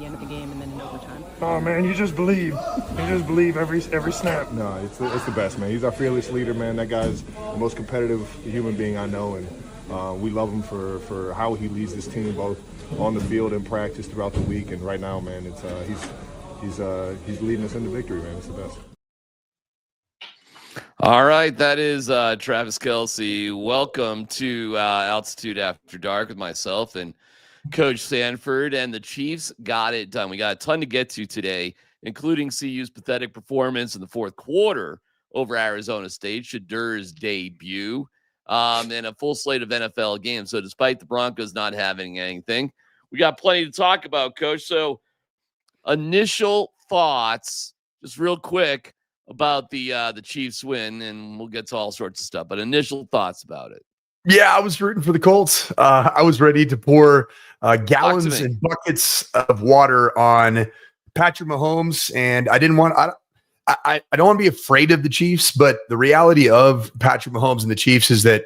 the end of the game and then in overtime? Oh man, you just believe. You just believe every snap. No, it's the best, man. He's our fearless leader, man. That guy's the most competitive human being I know, and we love him for how he leads this team, both on the field and practice throughout the week. And right now, man, it's he's leading us into victory, man. It's the best. All right, that is Travis Kelce. Welcome to Altitude After Dark with myself and Coach Sanford, and the Chiefs got it done. We got a ton to get to today, including CU's pathetic performance in the fourth quarter over Arizona State, Shedur's debut, and a full slate of NFL games. So despite the Broncos not having anything, we got plenty to talk about, Coach. So initial thoughts, just real quick, about the Chiefs win, and we'll get to all sorts of stuff. But initial thoughts about it. Yeah, I was rooting for the Colts. I was ready to pour gallons and buckets of water on Patrick Mahomes, and I didn't want. I don't want to be afraid of the Chiefs, but the reality of Patrick Mahomes and the Chiefs is that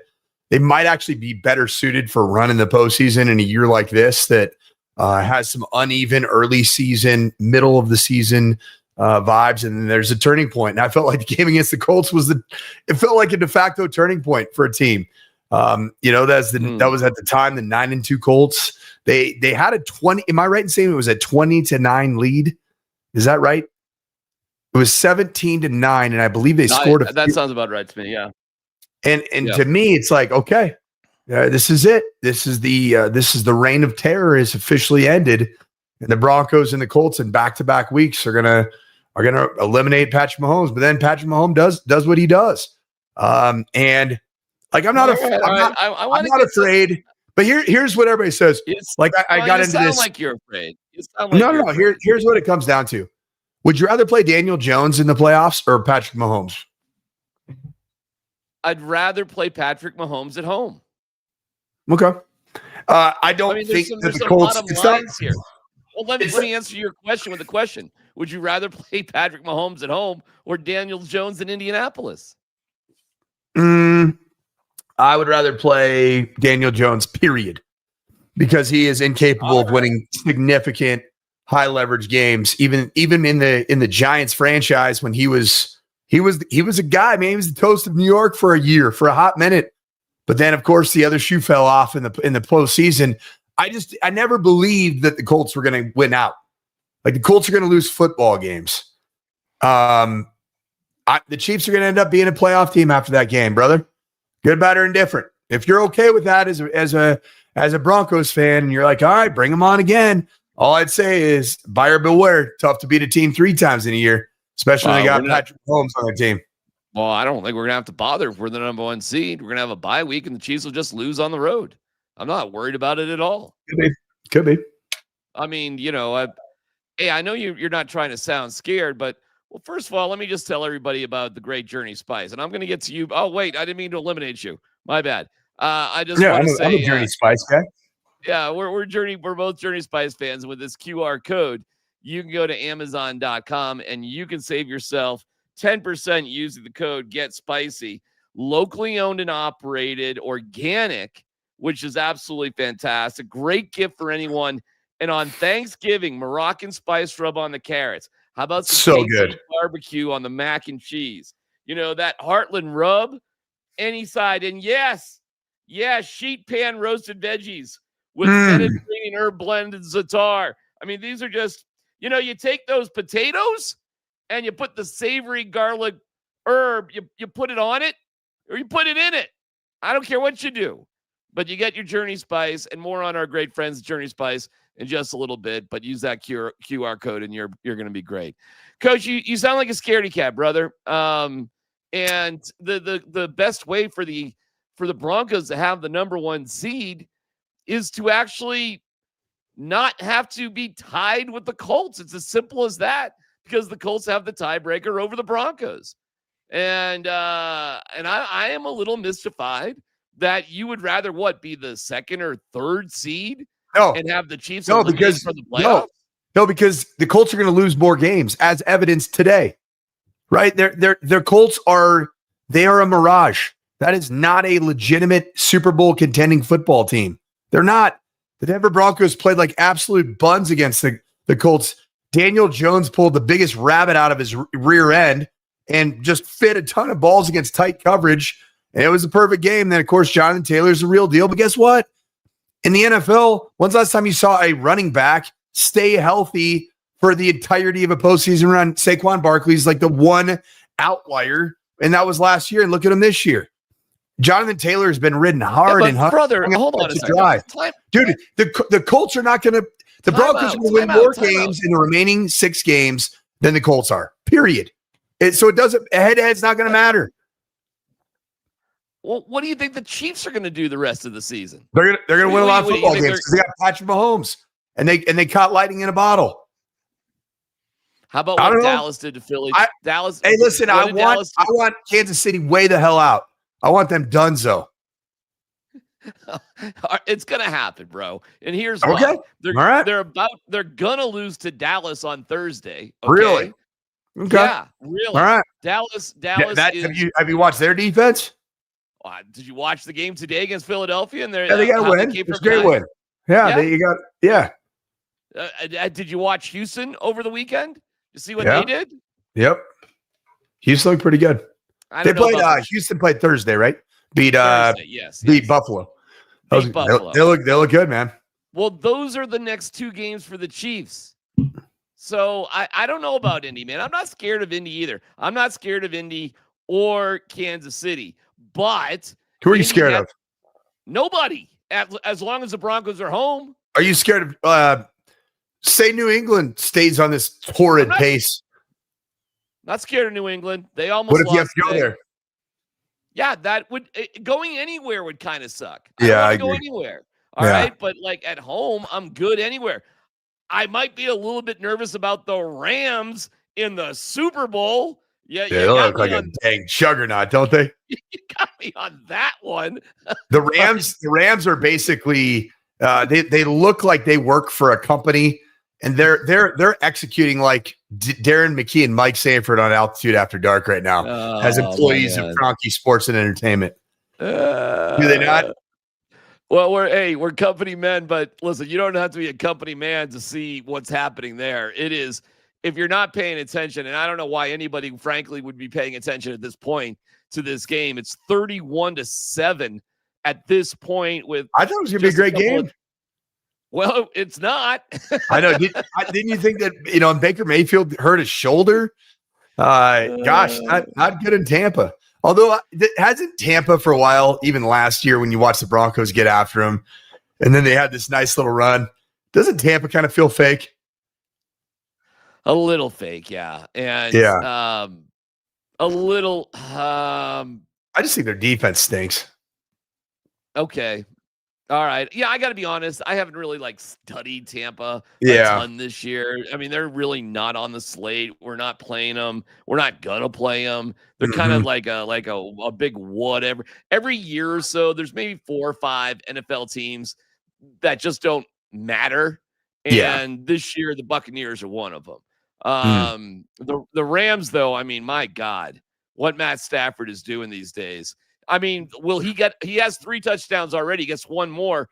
they might actually be better suited for running the postseason in a year like this that has some uneven early season, middle of the season vibes, and then there's a turning point. And I felt like the game against the Colts it felt like a de facto turning point for a team. That was at the time the 9-2 Colts. They had a 20. Am I right in saying it was a 20-9 lead? Is that right? It was 17-9, and I believe they scored. That sounds about right to me. Yeah. And to me, it's like, okay, this is it. This is the reign of terror is officially ended, and the Broncos and the Colts in back-to-back weeks are gonna eliminate Patrick Mahomes. But then Patrick Mahomes does what he does, and. Like I'm not afraid, but here's what everybody says. I got into this. Like you're afraid. No. Here's what it comes down to. Would you rather play Daniel Jones in the playoffs or Patrick Mahomes? I'd rather play Patrick Mahomes at home. Okay. I don't think there's the a Colts. lot of lines here. Well, let me answer your question with a question. Would you rather play Patrick Mahomes at home or Daniel Jones in Indianapolis? I would rather play Daniel Jones, period, because he is incapable of winning significant high leverage games. Even in the Giants franchise, when he was a guy, man, he was the toast of New York for a hot minute. But then, of course, the other shoe fell off in the postseason. I never believed that the Colts were going to win out. Like the Colts are going to lose football games. The Chiefs are going to end up being a playoff team after that game, brother. Good, bad, or indifferent. If you're okay with that as a Broncos fan, and you're like, all right, bring them on again. All I'd say is buyer beware. Tough to beat a team 3 times in a year, especially when they got Patrick Mahomes on their team. Well, I don't think we're gonna have to bother if we're the number 1 seed. We're gonna have a bye week, and the Chiefs will just lose on the road. I'm not worried about it at all. Could be. I mean, I know you're not trying to sound scared, but. Well, first of all, let me just tell everybody about the great Journey Spice, and I'm going to get to you. Oh, wait, I didn't mean to eliminate you. My bad. I just want to say, I'm a Journey Spice guy. Yeah, we're both Journey Spice fans. And with this QR code, you can go to Amazon.com and you can save yourself 10% using the code Get Spicy. Locally owned and operated, organic, which is absolutely fantastic. Great gift for anyone. And on Thanksgiving, Moroccan spice rub on the carrots. How about some good barbecue on the mac and cheese? That Heartland rub, any side. And yes, sheet pan roasted veggies with Mediterranean herb blend and za'atar. I mean, these are just, you take those potatoes and you put the savory garlic herb, you put it on it or you put it in it. I don't care what you do, but you get your Journey Spice, and more on our great friends Journey Spice in just a little bit, but use that QR code and you're going to be great. Coach, you sound like a scaredy cat, brother. And the best way for the Broncos to have the number 1 seed is to actually not have to be tied with the Colts. It's as simple as that, because the Colts have the tiebreaker over the Broncos. And I am a little mystified that you would rather be the 2nd or 3rd seed. And have the Chiefs because for the playoffs? No, because the Colts are going to lose more games, as evidenced today. Right? Their Colts are a mirage. That is not a legitimate Super Bowl contending football team. They're not. The Denver Broncos played like absolute buns against the Colts. Daniel Jones pulled the biggest rabbit out of his rear end and just fit a ton of balls against tight coverage. And it was a perfect game. Then, of course, Jonathan Taylor's the real deal. But guess what? In the NFL, when's the last time you saw a running back stay healthy for the entirety of a postseason run? Saquon Barkley's like the one outlier, and that was last year. And look at him this year. Jonathan Taylor has been ridden hard and hard. Brother, hold on a second. Dude, the Colts are not going to – the Broncos will win more games in the remaining 6 games than the Colts are, period. So it doesn't – head-to-head's not going to matter. Well, what do you think the Chiefs are going to do the rest of the season? They're going to win a lot of football games because they got Patrick Mahomes, and they caught lightning in a bottle. How about what Dallas did to Philly? Dallas. Hey, listen, I want Kansas City way the hell out. I want them donezo. It's gonna happen, bro. And here's why. They're gonna lose to Dallas on Thursday. Okay? Really? Okay. Yeah, really. All right. Dallas. Have you watched their defense? Did you watch the game today against Philadelphia? And they got a win. It's a great win. Yeah. Did you watch Houston over the weekend? You see what they did? Yep. Houston looked pretty good. Houston played Thursday, right? Beat Buffalo. Buffalo. They look good, man. Well, those are the next 2 games for the Chiefs. So I don't know about Indy, man. I'm not scared of Indy either. I'm not scared of Indy or Kansas City. But who are you scared of? Nobody. As long as the Broncos are home. Are you scared of say New England stays on this torrid pace? Not scared of New England. They almost What if you have to go there? Yeah, that would going anywhere would kind of suck. I go anywhere. All right, but like at home, I'm good anywhere. I might be a little bit nervous about the Rams in the Super Bowl. Yeah, they look like a dang juggernaut, don't they? You got me on that one. The Rams are basically they look like they work for a company, and they're executing like Darren McKee and Mike Sanford on Altitude After Dark right now as employees of Cronky Sports and Entertainment. Do they not? Well, we're company men, but listen, you don't have to be a company man to see what's happening there. It is, if you're not paying attention, and I don't know why anybody, frankly, would be paying attention at this point to this game. It's 31-7 at this point. With I thought it was going to be a great game. Well, it's not. I know. Didn't you think that, Baker Mayfield hurt his shoulder? Gosh, not good in Tampa. Although, hasn't Tampa for a while, even last year when you watch the Broncos get after him, and then they had this nice little run. Doesn't Tampa kind of feel fake? A little fake, yeah. And a little. I just think their defense stinks. Okay. All right. Yeah, I got to be honest. I haven't really studied Tampa a ton this year. I mean, they're really not on the slate. We're not playing them. We're not gonna play them. They're kind of like a big whatever. Every year or so, there's maybe 4 or 5 NFL teams that just don't matter. And this year, the Buccaneers are one of them. The Rams, though, I mean, my God, what Matt Stafford is doing these days. I mean, he has 3 touchdowns already, gets 1 more.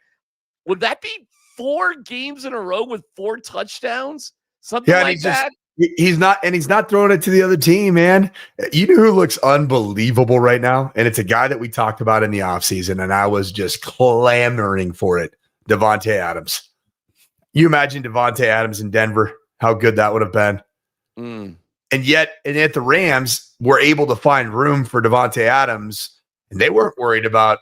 Would that be 4 games in a row with 4 touchdowns? Something like that? He's not throwing it to the other team, man. You know who looks unbelievable right now? And it's a guy that we talked about in the offseason, and I was just clamoring for it. Davante Adams. You imagine Davante Adams in Denver, how good that would have been. And yet the Rams were able to find room for Davante Adams. And they weren't worried about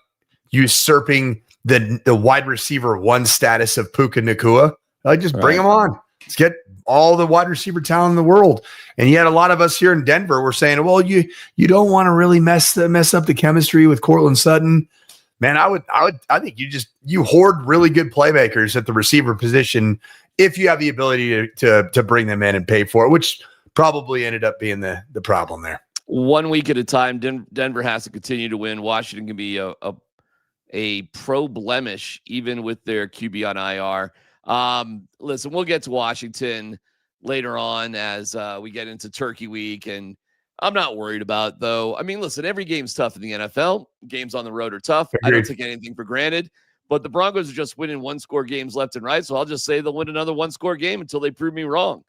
usurping the wide receiver 1 status of Puka Nacua. Just bring him on. Let's get all the wide receiver talent in the world. And yet a lot of us here in Denver were saying, well, you don't want to really mess up the chemistry with Courtland Sutton. Man, I think you hoard really good playmakers at the receiver position if you have the ability to bring them in and pay for it, which probably ended up being the problem there. 1 week at a time. Denver has to continue to win. Washington can be a pro blemish, even with their QB on IR. Listen, we'll get to Washington later on as we get into Turkey Week, and I'm not worried about though. I mean, listen, every game's tough in the NFL. Games on the road are tough. I don't take anything for granted, But the Broncos are just winning one-score games left and right, so I'll just say they'll win another one-score game until they prove me wrong.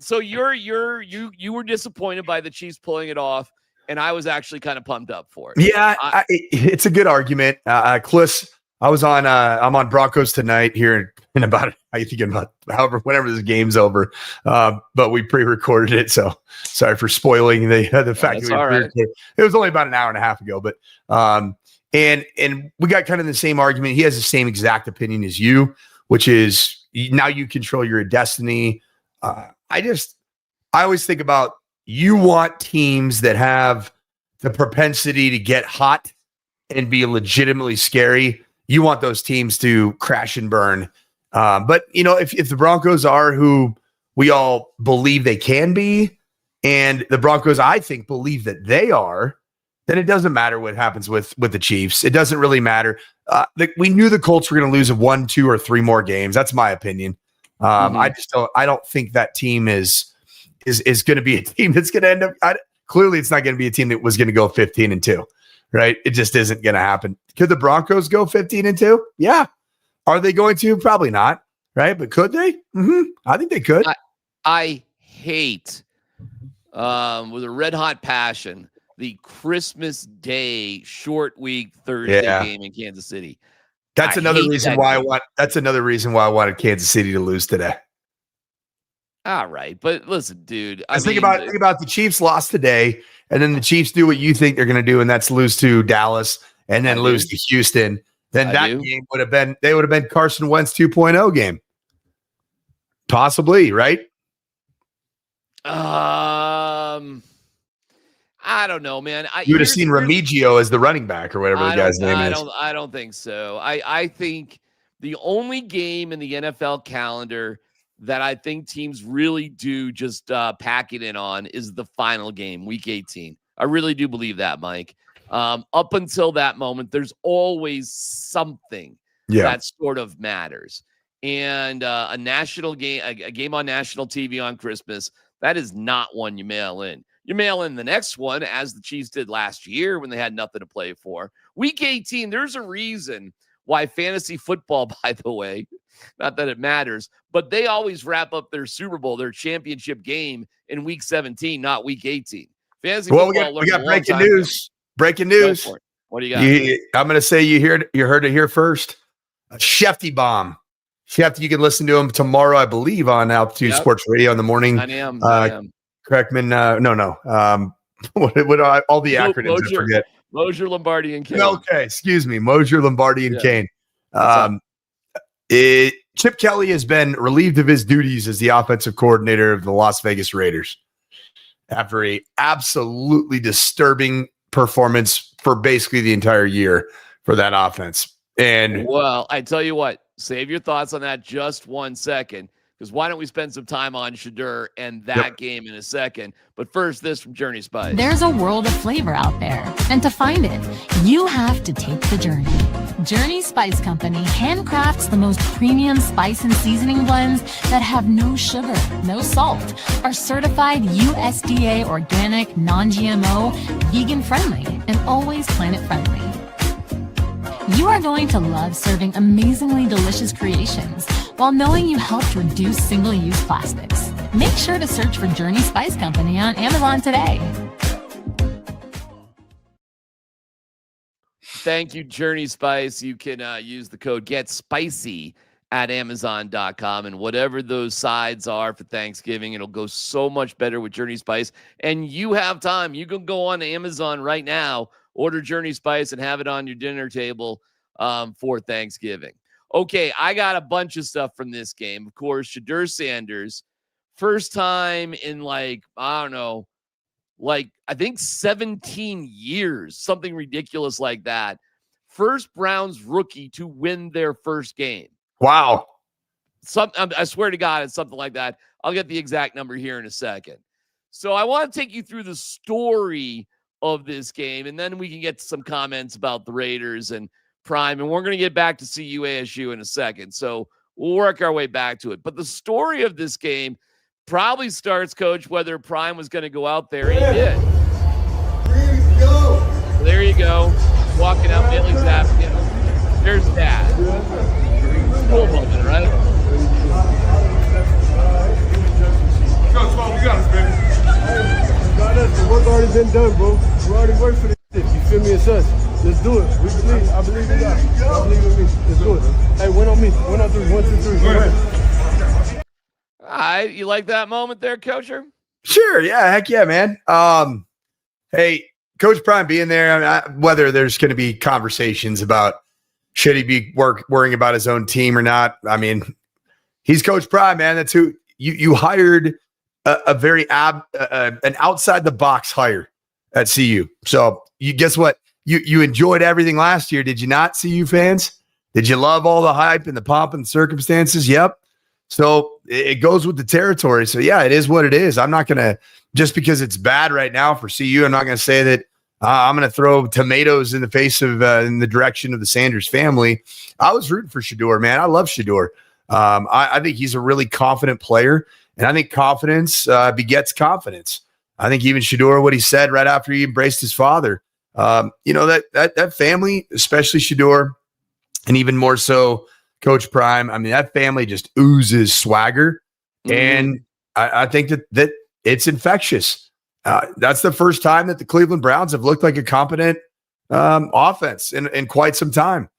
So you were disappointed by the Chiefs pulling it off, and I was actually kind of pumped up for it. Yeah, it's a good argument. Cliss, I'm on Broncos tonight here in about whenever this game's over. But we pre-recorded it, so sorry for spoiling the fact that we pre-recorded. Right. It was only about an hour and a half ago, but and we got kind of the same argument. He has the same exact opinion as you, which is now you control your destiny. I always think about, you want teams that have the propensity to get hot and be legitimately scary. You want those teams to crash and burn. But if the Broncos are who we all believe they can be, and the Broncos, I think, believe that they are, then it doesn't matter what happens with the Chiefs. It doesn't really matter. We knew the Colts were going to lose 1, 2, or 3 more games. That's my opinion. I don't think that team is going to be a team that's going to end up. Clearly, it's not going to be a team that was going to go 15-2, right? It just isn't going to happen. Could the Broncos go 15-2? Yeah. Are they going to? Probably not, right? But could they? I think they could. I hate, with a red hot passion, the Christmas Day short week Thursday game in Kansas City. That's another reason why I wanted Kansas City to lose today. All right, but listen, dude. Think about the Chiefs lost today, and then the Chiefs do what you think they're going to do, and that's lose to Dallas, and then lose to Houston. Then game would have been Carson Wentz 2.0 game, possibly, right? I don't know, man. You would have seen Remigio as the running back or whatever the guy's name is. I don't think so. I think the only game in the NFL calendar that I think teams really do just pack it in on is the final game, Week 18. I really do believe that, Mike. Up until that moment, there's always something that sort of matters. And a national game, a game on national TV on Christmas, that is not one you mail in. You mail in the next one, as the Chiefs did last year when they had nothing to play for. Week 18, there's a reason why fantasy football, by the way, not that it matters, but they always wrap up their Super Bowl, their championship game in Week 17, not Week 18. Fantasy football. We got breaking news. Breaking news. What do you got? I'm going to say you heard it here first. A Shefty bomb. Shefty, you can listen to him tomorrow, I believe, on Altitude Sports Radio in the morning. I am. Kreckman, no. What are all the acronyms? Mosier, I forget. Mosier, Lombardi, and Kane. Okay, excuse me. Mosier, Lombardi, and Kane. Chip Kelly has been relieved of his duties as the offensive coordinator of the Las Vegas Raiders after a absolutely disturbing performance for basically the entire year for that offense. And well, I tell you what, save your thoughts on that just 1 second, because why don't we spend some time on Shedeur and that game in a second? But first, this from Journey Spice. There's a world of flavor out there, and to find it, you have to take the journey. Journey Spice Company handcrafts the most premium spice and seasoning blends that have no sugar, no salt, are certified USDA organic, non-GMO, vegan-friendly, and always planet-friendly. You are going to love serving amazingly delicious creations while knowing you helped reduce single-use plastics. Make sure to search for Journey Spice Company on Amazon today. Thank you, Journey Spice. You can use the code GETSPICY at Amazon.com, and whatever those sides are for Thanksgiving, it'll go so much better with Journey Spice. And you have time. You can go on Amazon right now, order Journey Spice, and have it on your dinner table for Thanksgiving. Okay, I got a bunch of stuff from this game. Of course, Shedeur Sanders, first time in I think 17 years, something ridiculous like that. First Browns rookie to win their first game. Wow. I swear to God, it's something like that. I'll get the exact number here in a second. So I want to take you through the story of this game, and then we can get to some comments about the Raiders and Prime, and we're going to get back to CU ASU in a second. So we'll work our way back to it. But the story of this game probably starts, Coach, whether Prime was going to go out there, and he did. There you go. Walking out, Bailey Zapkin. There's that. Cool moment, right? We got us, baby. Got us. The work already been done, bro. We already worked for this shit. You feel me? It's us. Let's do it. We believe. I believe in God. I believe in me. Let's do it. Hey, win on me. 1 on 3. 1, 2, 3. Go ahead. All right. You like that moment there, Coacher? Sure. Yeah. Heck yeah, man. Hey, Coach Prime being there, I mean, whether there's going to be conversations about should he be worrying about his own team or not. I mean, he's Coach Prime, man. That's who you hired a very an outside the box hire at CU. So you guess what? You enjoyed everything last year. Did you not, CU fans? Did you love all the hype and the pomp and the circumstances? Yep. So it goes with the territory. So yeah, it is what it is. I'm not going to, just because it's bad right now for CU, I'm not going to say that I'm going to throw tomatoes in the face of, in the direction of the Sanders family. I was rooting for Shedeur, man. I love Shedeur. I think he's a really confident player, and I think confidence begets confidence. I think even Shedeur, what he said right after he embraced his father, that family, especially Shedeur, and even more so Coach Prime. I mean, that family just oozes swagger, and I think that it's infectious. That's the first time that the Cleveland Browns have looked like a competent offense in quite some time.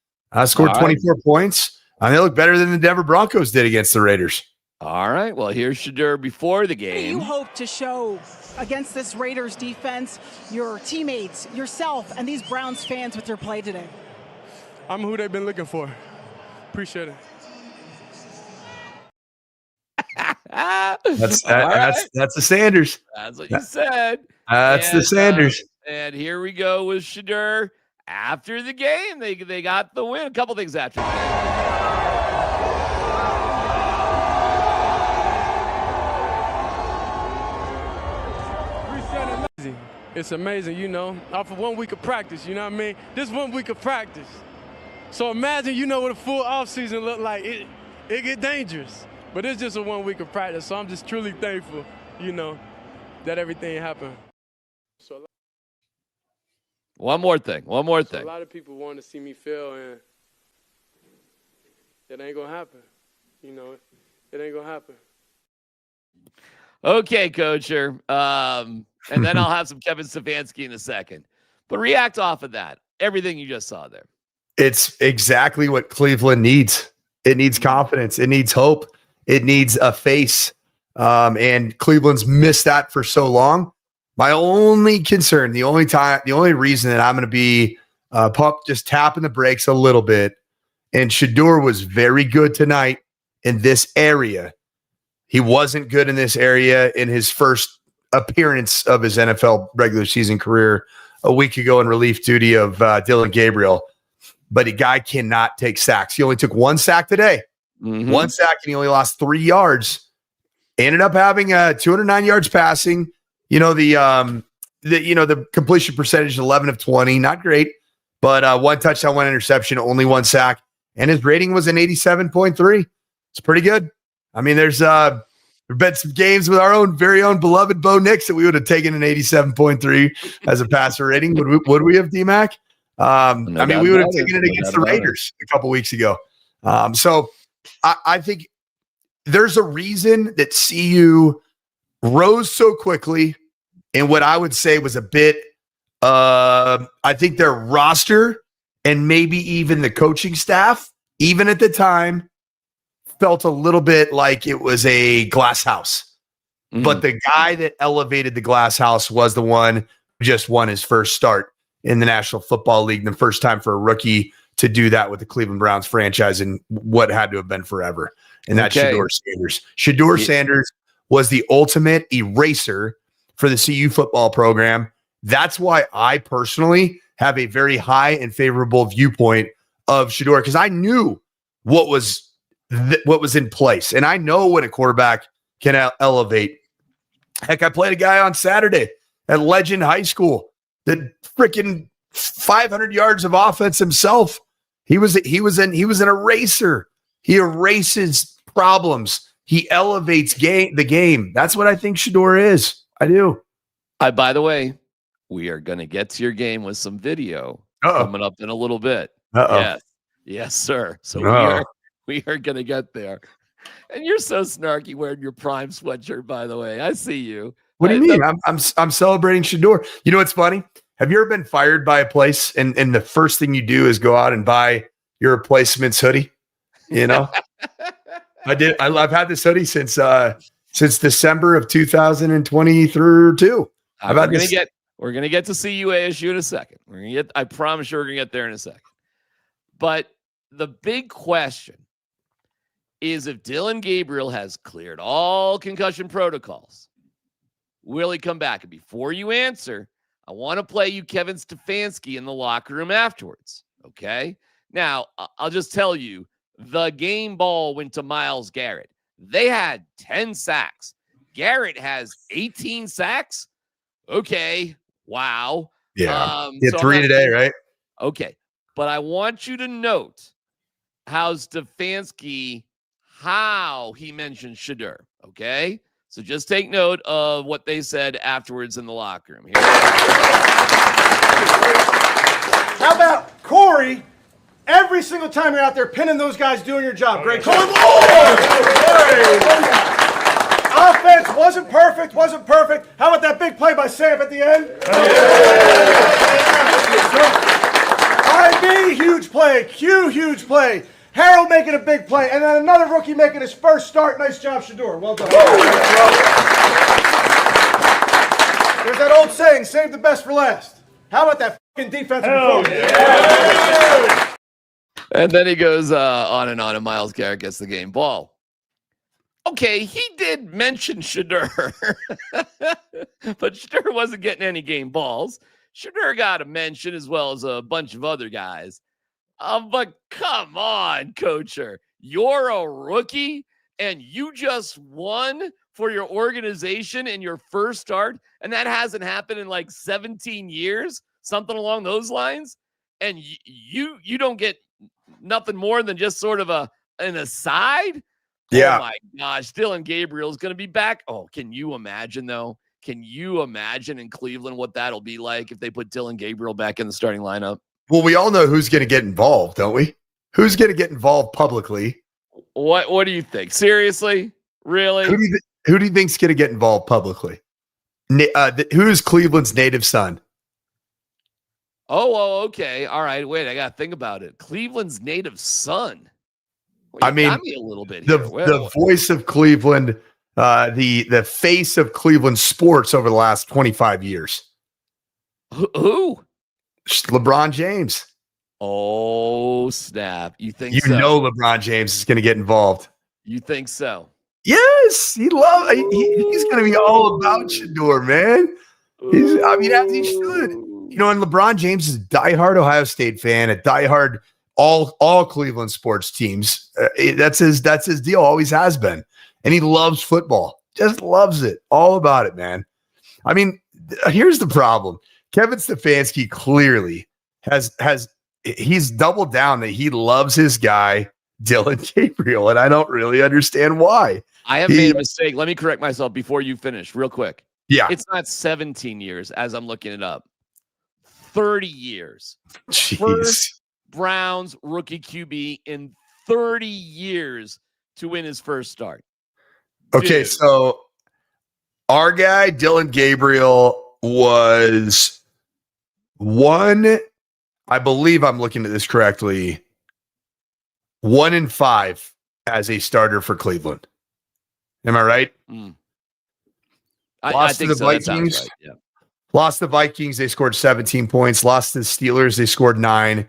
Scored 24 points. They look better than the Denver Broncos did against the Raiders. All right. Well, here's Shedeur before the What do game. you hope to show against this Raiders defense, your teammates, yourself, and these Browns fans with your play today? I'm who they've been looking for. Appreciate it. That's the Sanders. That's what you said. That's the Sanders. And here we go with Shedeur. After the game, they got the win. A couple things after the game. It's amazing, off of 1 week of practice, you know what I mean? This 1 week of practice. So imagine, what a full offseason look like. It get dangerous. But it's just a 1 week of practice, so I'm just truly thankful, that everything happened. So One more thing. a lot of people want to see me fail, and it ain't going to happen. It ain't going to happen. Okay, Coacher. And then I'll have some Kevin Stefanski in a second. But react off of that. Everything you just saw there. It's exactly what Cleveland needs. It needs confidence. It needs hope. It needs a face. And Cleveland's missed that for so long. My only concern, the only reason that I'm going to be pumped, just tapping the brakes a little bit, and Shedeur was very good tonight in this area. He wasn't good in this area in his first appearance of his NFL regular season career a week ago in relief duty of Dylan Gabriel. But a guy cannot take sacks. He only took 1 sack today. 1 sack, and he only lost 3 yards. Ended up having 209 yards passing. The completion percentage 11 of 20, not great, but 1 touchdown, 1 interception, only 1 sack, and his rating was an 87.3. It's pretty good. I mean, there's been some games with our very own beloved Bo Nix that we would have taken an 87.3 as a passer rating. Would we have, DMac? We would have taken it against the Raiders a couple weeks ago. So I think there's a reason that CU rose so quickly in what I would say was a bit, I think their roster and maybe even the coaching staff, even at the time, felt a little bit like it was a glass house. But the guy that elevated the glass house was the one who just won his first start in the National Football League, the first time for a rookie to do that with the Cleveland Browns franchise in what had to have been forever. And that's Shedeur Sanders. Shedeur Sanders was the ultimate eraser for the CU football program. That's why I personally have a very high and favorable viewpoint of Shedeur, because I knew what was in place. And I know when a quarterback can elevate. Heck, I played a guy on Saturday at Legend High School that freaking 500 yards of offense himself. He was an eraser. He erases problems. He elevates the game. That's what I think Shedeur is. I do. By the way, we are going to get to your game with some video coming up in a little bit. Uh-oh. Yes. Yes, sir. So No. we are going to get there. And you're so snarky wearing your Prime sweatshirt, by the way. I see you. What do you mean? I'm celebrating Shador. You know what's funny? Have you ever been fired by a place and the first thing you do is go out and buy your replacement's hoodie? You know, I did. I've had this hoodie since December of 2022. We're gonna get to see UASU in a second. I promise you, we're gonna get there in a second. But the big question is, if Dylan Gabriel has cleared all concussion protocols, will he come back? And before you answer, I want to play you Kevin Stefanski in the locker room afterwards. Okay. Now, I'll just tell you, the game ball went to Myles Garrett. They had 10 sacks. Garrett has 18 sacks. Okay. Wow. Yeah. He had 3 today, right? Okay. But I want you to note how Stefanski, how he mentioned Shador. Okay. So just take note of what they said afterwards in the locker room. Here. How about Corey? Every single time you're out there pinning those guys doing your job. Great job. Offense wasn't perfect. How about that big play by Sam at the end? IB, huge play. Q, huge play. Harold making a big play. And then another rookie making his first start. Nice job, Shador. Well done. There's that old saying, save the best for last. How about that fucking defensive performance? And then he goes on, and Myles Garrett gets the game ball. Okay, he did mention Shador, but Shador wasn't getting any game balls. Shador got a mention as well as a bunch of other guys. But come on, Coacher. You're a rookie, and you just won for your organization in your first start, and that hasn't happened in like 17 years, something along those lines, and you don't get nothing more than just sort of an aside? Yeah. Oh, my gosh. Dylan Gabriel's going to be back. Oh, can you imagine, though? Can you imagine in Cleveland what that'll be like if they put Dylan Gabriel back in the starting lineup? Well, we all know who's going to get involved, don't we? Who's going to get involved publicly? What do you think? Seriously? Really? Who do you think's going to get involved publicly? Who is Cleveland's native son? Oh, okay. All right. Wait, I got to think about it. Cleveland's native son. I mean, got me a little bit the voice of Cleveland, the face of Cleveland sports over the last 25 years. Who? LeBron James. Oh, snap. You think you so? know LeBron James is going to get involved. You think so? Yes. He's going to be all about Shador, man. As he should. You know, and LeBron James is a diehard Ohio State fan, a diehard all Cleveland sports teams. That's his deal. Always has been. And he loves football. Just loves it. All about it, man. I mean, here's the problem. Kevin Stefanski clearly he's doubled down that he loves his guy, Dylan Gabriel, and I don't really understand why. I have made a mistake. Let me correct myself before you finish real quick. Yeah. It's not 17 years as I'm looking it up. 30 years. Jeez. First Browns rookie QB in 30 years to win his first start. Okay, Dude. So our guy, Dylan Gabriel, was I believe I'm looking at this correctly, 1-5 as a starter for Cleveland. Am I right? I think to the Vikings. Right. Yeah. Lost the Vikings. They scored 17 points. Lost to the Steelers. They scored 9.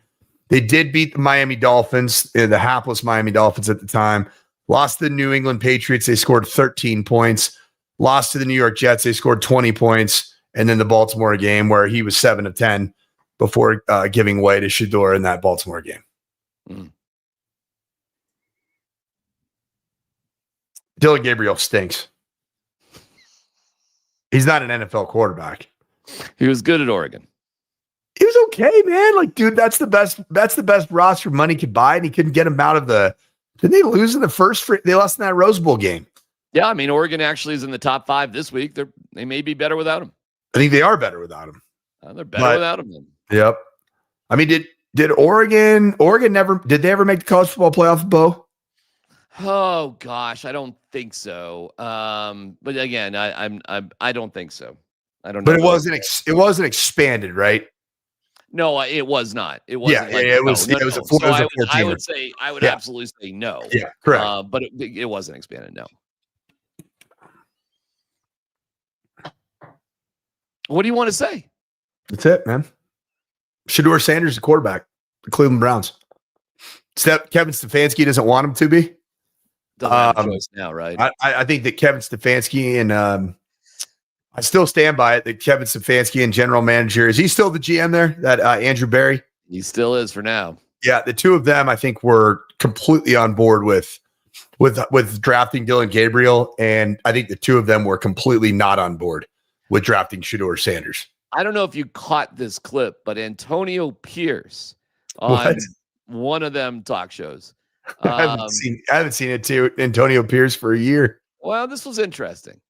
They did beat the Miami Dolphins, the hapless Miami Dolphins at the time. Lost to the New England Patriots. They scored 13 points. Lost to the New York Jets. They scored 20 points. And then the Baltimore game where he was 7 of 10 before giving way to Shador in that Baltimore game. Dylan Gabriel stinks. He's not an NFL quarterback. He was good at Oregon. He was okay, man. Like, dude, that's the best roster money could buy, and he couldn't get him out of the. Didn't they lose in the first? They lost in that Rose Bowl game. Yeah, I mean, Oregon actually is in the top 5 this week. They may be better without him. I think they are better without him. They're better without him. Then. Yep. I mean, Did Oregon did they ever make the college football playoff, Bo? Oh gosh, I don't think so. But again, I don't think so. I don't know. But it wasn't expanded, right? No, it was not. It wasn't. It was. No, it was no. a 14. So I would say I would absolutely say no. Yeah, correct. But it wasn't expanded. No. What do you want to say? That's it, man. Shedeur Sanders, the quarterback, the Cleveland Browns. Kevin Stefanski doesn't want him to be. Doesn't have a choice now, right? I think that Kevin Stefanski and I still stand by it that Kevin Stefanski and general manager, is he still the GM there? That Andrew Berry? He still is for now. Yeah, the two of them I think were completely on board with drafting Dylan Gabriel, and I think the two of them were completely not on board with drafting Shedeur Sanders. I don't know if you caught this clip, but Antonio Pierce on one of them talk shows. I haven't seen it too. Antonio Pierce for a year. Well, this was interesting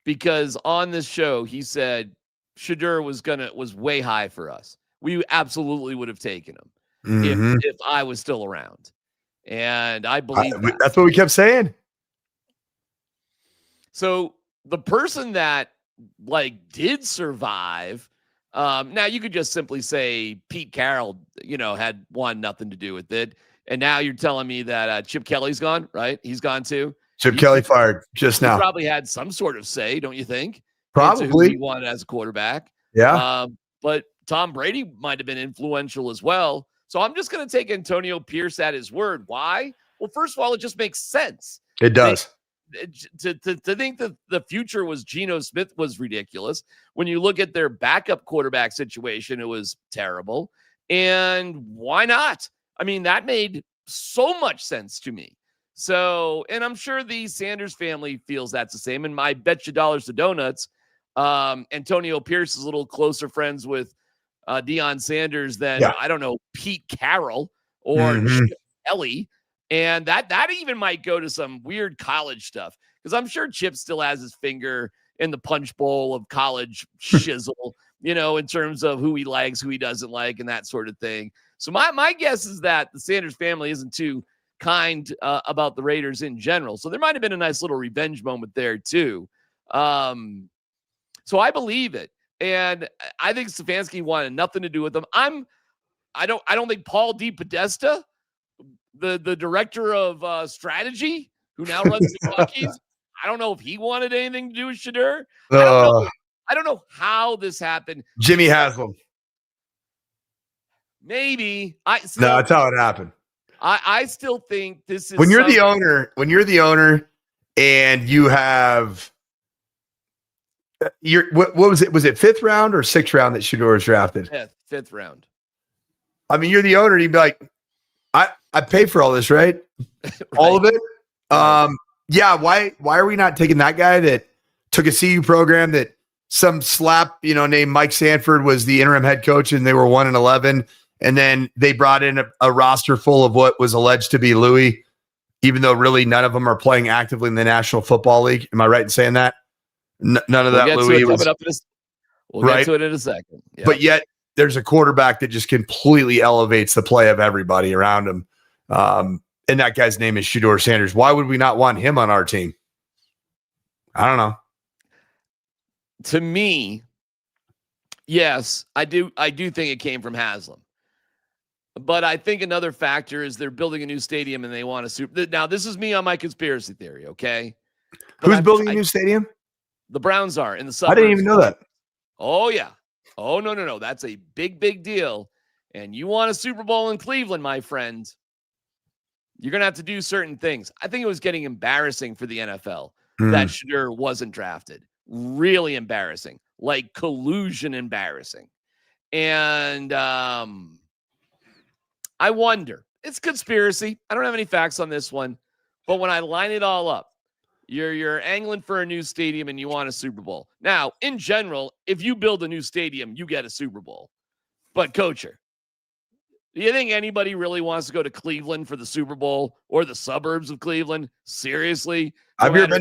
because on this show he said Shedeur was way high for us. We absolutely would have taken him if I was still around, and I believe that's what we kept saying. So the person that did survive. Now you could just simply say Pete Carroll, had nothing to do with it. And now you're telling me that Chip Kelly's gone, right? He's gone too. Kelly fired just now. He probably had some sort of say, don't you think? Probably. Who he wanted as a quarterback. Yeah. But Tom Brady might have been influential as well. So I'm just going to take Antonio Pierce at his word. Why? Well, first of all, it just makes sense. It does. To think that the future was Geno Smith was ridiculous. When you look at their backup quarterback situation, it was terrible. And why not? I mean, that made so much sense to me. So, and I'm sure the Sanders family feels that's the same. And I bet you dollars to donuts, Antonio Pierce is a little closer friends with Deion Sanders than, I don't know, Pete Carroll or Chip Kelly. And that even might go to some weird college stuff because I'm sure Chip still has his finger in the punch bowl of college shizzle, in terms of who he likes, who he doesn't like, and that sort of thing. So my guess is that the Sanders family isn't too kind about the Raiders in general. So there might have been a nice little revenge moment there too. So I believe it, and I think Stefanski wanted nothing to do with them. I don't think Paul DePodesta, the director of strategy, who now runs the Buckies, I don't know if he wanted anything to do with Shedeur. I don't know how this happened. Jimmy Haslam. Maybe. No, that's how it happened. I still think this is when you're the owner and you have what was it? Was it 5th round or 6th round that Shedeur was drafted? Fifth round. I mean, you're the owner, and you'd be like, I paid for all this, right? Right. All of it. Yeah. Why are we not taking that guy that took a CU program that some slap, named Mike Sanford was the interim head coach and they were 1-11. And then they brought in a roster full of what was alleged to be Louis, even though really none of them are playing actively in the National Football League. Am I right in saying that? None of that Louis was. We'll get to it in a second. Yeah. But yet there's a quarterback that just completely elevates the play of everybody around him. And that guy's name is Shedeur Sanders. Why would we not want him on our team? I don't know. To me, yes, I do think it came from Haslam. But I think another factor is they're building a new stadium and they want to super. Now, this is me on my conspiracy theory, okay? But who's building a new stadium? The Browns are in the suburbs. I didn't even know that. Oh, yeah. Oh, no. That's a big, big deal. And you want a Super Bowl in Cleveland, my friend, you're going to have to do certain things. I think it was getting embarrassing for the NFL that Shedeur wasn't drafted. Really embarrassing. Like collusion embarrassing. And I wonder. It's conspiracy. I don't have any facts on this one. But when I line it all up, you're angling for a new stadium and you want a Super Bowl. Now, in general, if you build a new stadium, you get a Super Bowl. But, Coacher, do you think anybody really wants to go to Cleveland for the Super Bowl or the suburbs of Cleveland? Seriously? Have you ever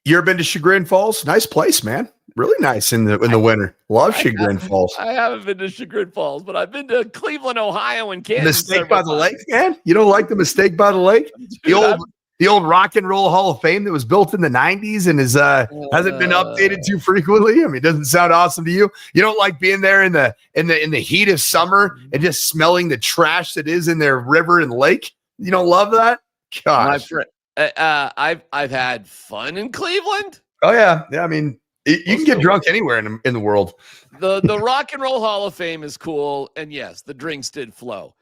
You ever been to Chagrin Falls? Nice place, man. Really nice in the winter. Love Chagrin Falls. I haven't been to Chagrin Falls, but I've been to Cleveland, Ohio, and Canton. Mistake by the Lake, man. You don't like the Mistake by the Lake? Dude, The old Rock and Roll Hall of Fame that was built in the 90s and hasn't been updated too frequently. I mean, it doesn't sound awesome to you. You don't like being there in the heat of summer and just smelling the trash that is in their river and lake. You don't love that? Gosh. my friend, I've had fun in Cleveland. Oh yeah. I mean, you can get drunk anywhere in the world. The Rock and Roll Hall of Fame is cool, and yes, the drinks did flow.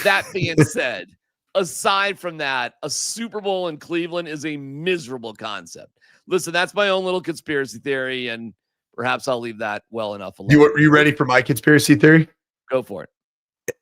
That being said, aside from that, a Super Bowl in Cleveland is a miserable concept. Listen, that's my own little conspiracy theory, and perhaps I'll leave that well enough alone. You ready for my conspiracy theory? Go for it.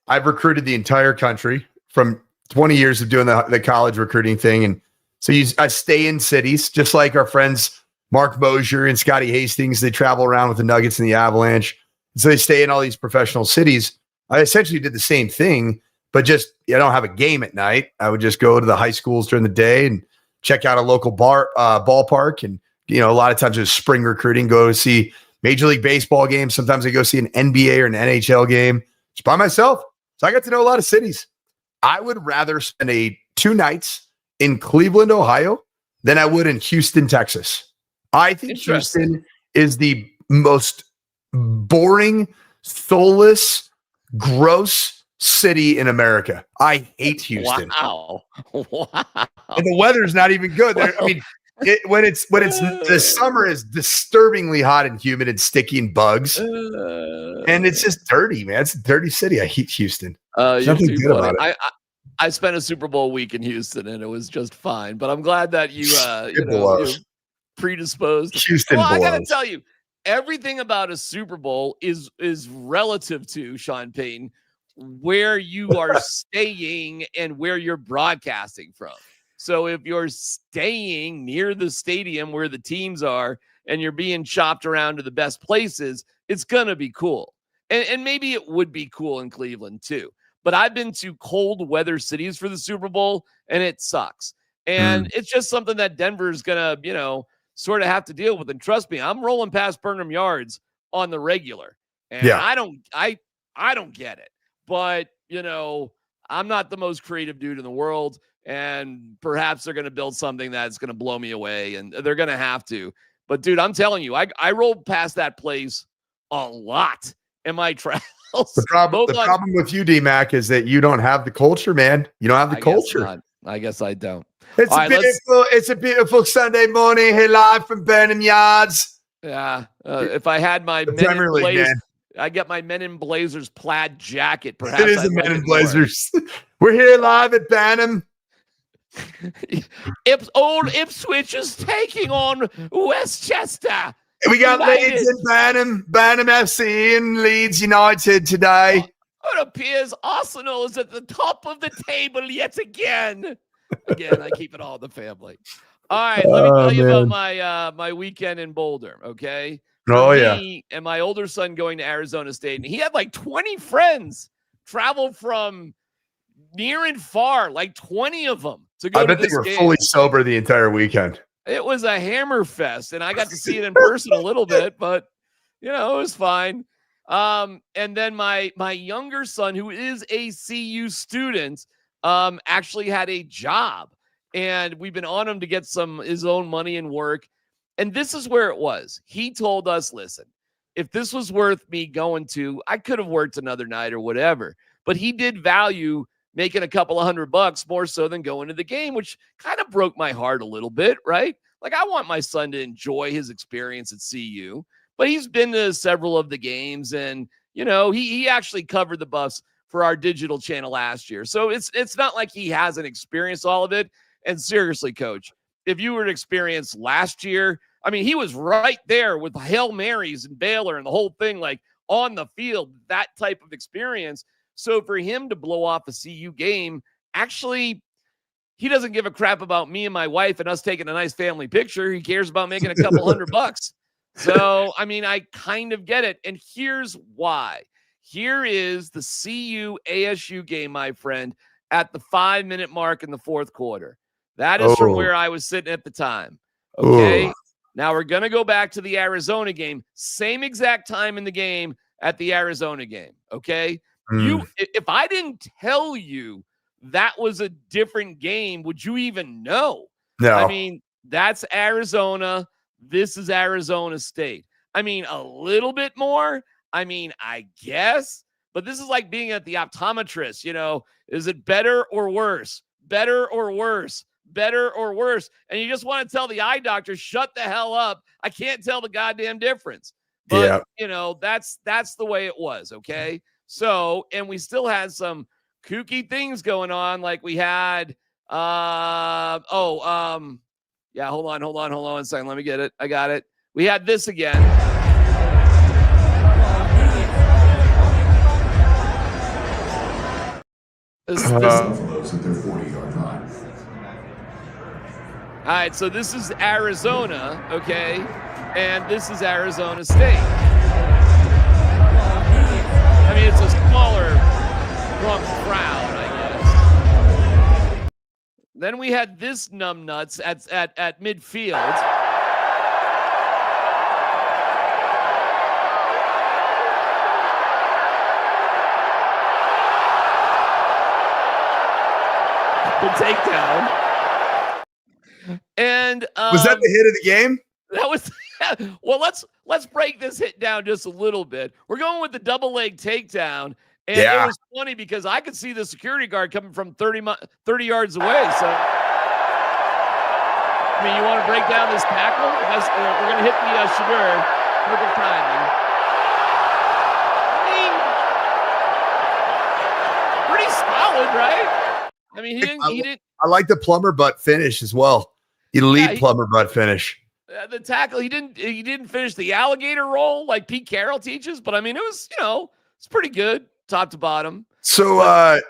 I've recruited the entire country from 20 years of doing the college recruiting thing, and so I stay in cities, just like our friends Mark Mosier and Scotty Hastings. They travel around with the Nuggets and the Avalanche, so they stay in all these professional cities. I essentially did the same thing, but just I don't have a game at night. I would just go to the high schools during the day and check out a local ballpark. And, a lot of times it's spring recruiting, go to see Major League Baseball games. Sometimes I go see an NBA or an NHL game just by myself. So I got to know a lot of cities. I would rather spend 2 nights in Cleveland, Ohio than I would in Houston, Texas. I think Houston is the most boring, soulless, gross city in America. I hate Houston. Wow. And the weather's not even good there. I mean, when it's the summer is disturbingly hot and humid and sticky and bugs, and it's just dirty, man. It's a dirty city. I hate Houston. Nothing good about it. I spent a Super Bowl week in Houston, and it was just fine. But I'm glad that you're predisposed. Houston I got to tell you, everything about a Super Bowl is relative to, Sean Payton, where you are staying and where you're broadcasting from. So if you're staying near the stadium where the teams are and you're being chopped around to the best places, it's going to be cool. And maybe it would be cool in Cleveland too. But I've been to cold weather cities for the Super Bowl, and it sucks. And it's just something that Denver's going to, sort of have to deal with. And trust me, I'm rolling past Burnham Yards on the regular. And I don't get it. But, I'm not the most creative dude in the world. And perhaps they're going to build something that's going to blow me away. And they're going to have to. But, dude, I'm telling you, I rolled past that place a lot in my travels. The problem with you, DMac, is that you don't have the culture, man. You don't have the culture. I guess I don't. It's a beautiful Sunday morning here live from Burnham Yards. Yeah. If I had my Men in Blazers, I get my Men in Blazers plaid jacket. Perhaps it is a Men in Blazers. We're here live at Burnham. Old Ipswich is taking on Westchester. We got Leeds and Burnham FC and Leeds United today. It appears Arsenal is at the top of the table yet again. Again, I keep it all in the family. All right, let me tell you about my weekend in Boulder, okay? Me and my older son going to Arizona State, and he had like 20 friends travel from near and far, like 20 of them to go to this game. I bet they were fully sober the entire weekend. It was a hammer fest, and I got to see it in person a little bit, but, it was fine. And then my younger son, who is a CU student, actually had a job, and we've been on him to get his own money and work. And this is where it was. He told us, listen, if this was worth me going to, I could have worked another night or whatever, but he did value making a couple of $100 more so than going to the game, which kind of broke my heart a little bit, right? Like, I want my son to enjoy his experience at CU, but he's been to several of the games, and, he actually covered the Buffs for our digital channel last year. So it's not like he hasn't experienced all of it. And seriously, Coach, if you were to experience last year, I mean, he was right there with Hail Marys and Baylor and the whole thing, like on the field, that type of experience. So for him to blow off a CU game, actually, he doesn't give a crap about me and my wife and us taking a nice family picture. He cares about making a couple $100. So, I mean, I kind of get it. And here's why. Here is the CU ASU game, my friend, at the 5-minute mark in the fourth quarter. That is from where I was sitting at the time. Okay. Now we're going to go back to the Arizona game. Same exact time in the game at the Arizona game, okay? If I didn't tell you that was a different game, would you even know? No. I mean, that's Arizona. This is Arizona State. I mean, a little bit more. I mean, I guess. But this is like being at the optometrist, you know. Is it better or worse? Better or worse? Better or worse? And you just want to tell the eye doctor, shut the hell up. I can't tell the goddamn difference. But, you know, that's the way it was, okay? So, and we still had some kooky things going on. Like we had, yeah, hold on a second. Let me get it. I got it. We had this again. This at their 40-yard line. All right, so this is Arizona, okay? And this is Arizona State. I mean, it's a smaller drunk crowd, I guess. Then we had this numbnuts at midfield. The takedown. And was that the hit of the game? That was well. Let's break this hit down just a little bit. We're going with the double leg takedown, and it was funny because I could see the security guard coming from 30 yards away. So, I mean, you want to break down this tackle? We're going to hit the Shadur. Perfect timing. I mean, pretty solid, right? I mean, he didn't. I like the plumber butt finish as well. Elite plumber butt finish. The tackle, he didn't finish the alligator roll like Pete Carroll teaches, but I mean, it was, you know, it's pretty good top to bottom. So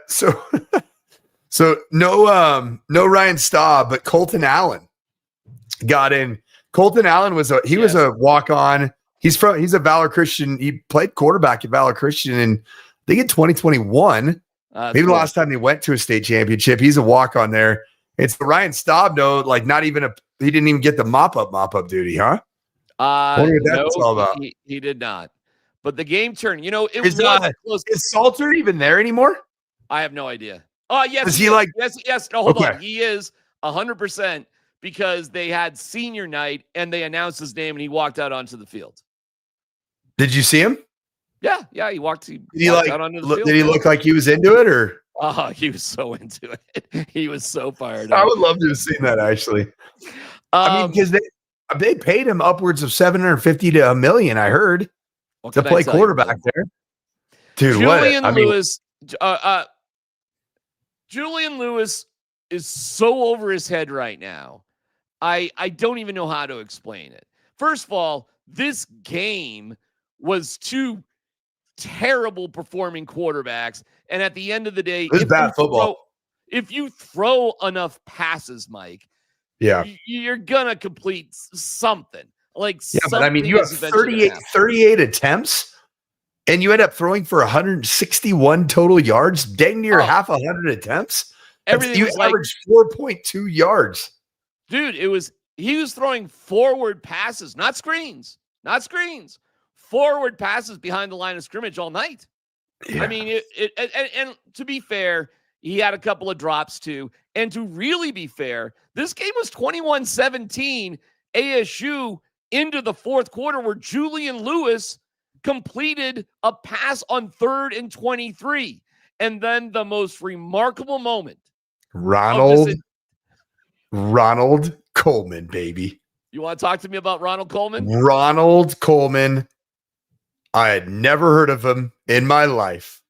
no Ryan Staub, but Colton Allen got in. Colton Allen was a walk-on. He's a Valor Christian. He played quarterback at Valor Christian, and I think in 2021. Maybe the last time he went to a state championship. He's a walk-on there. It's the Ryan Staub, no, like not even he didn't even get the mop-up duty, huh? That's all about. He did not. But the game turned, you know, it was close. Is Salter even there anymore? I have no idea. Oh, yes. Is he like yes. No, hold on. He is 100% because they had senior night and they announced his name and he walked out onto the field. Did you see him? Yeah, he walked out onto the field. Did he look like he was into it, or? Oh, he was so into it. He was so fired I up. would love to have seen that, actually. I mean, because they paid him upwards of $750,000 to $1 million, I heard, to play quarterback there. Dude, Julian Lewis is so over his head right now. I don't even know how to explain it. First of all, this game was two terrible performing quarterbacks, and at the end of the day, it's bad football. If you throw enough passes, Mike, you're gonna complete something. But I mean, you have 38 attempts, and you end up throwing for 161 total yards, dang near half 100 attempts. You averaged 4.2 yards. Dude, he was throwing forward passes, not screens. Forward passes behind the line of scrimmage all night. Yeah. I mean, and to be fair, he had a couple of drops too. And to really be fair, this game was 21-17 ASU into the fourth quarter where Julian Lewis completed a pass on 3rd and 23. And then the most remarkable moment. Ronald Coleman, baby. You want to talk to me about Ronald Coleman? Ronald Coleman. I had never heard of him in my life.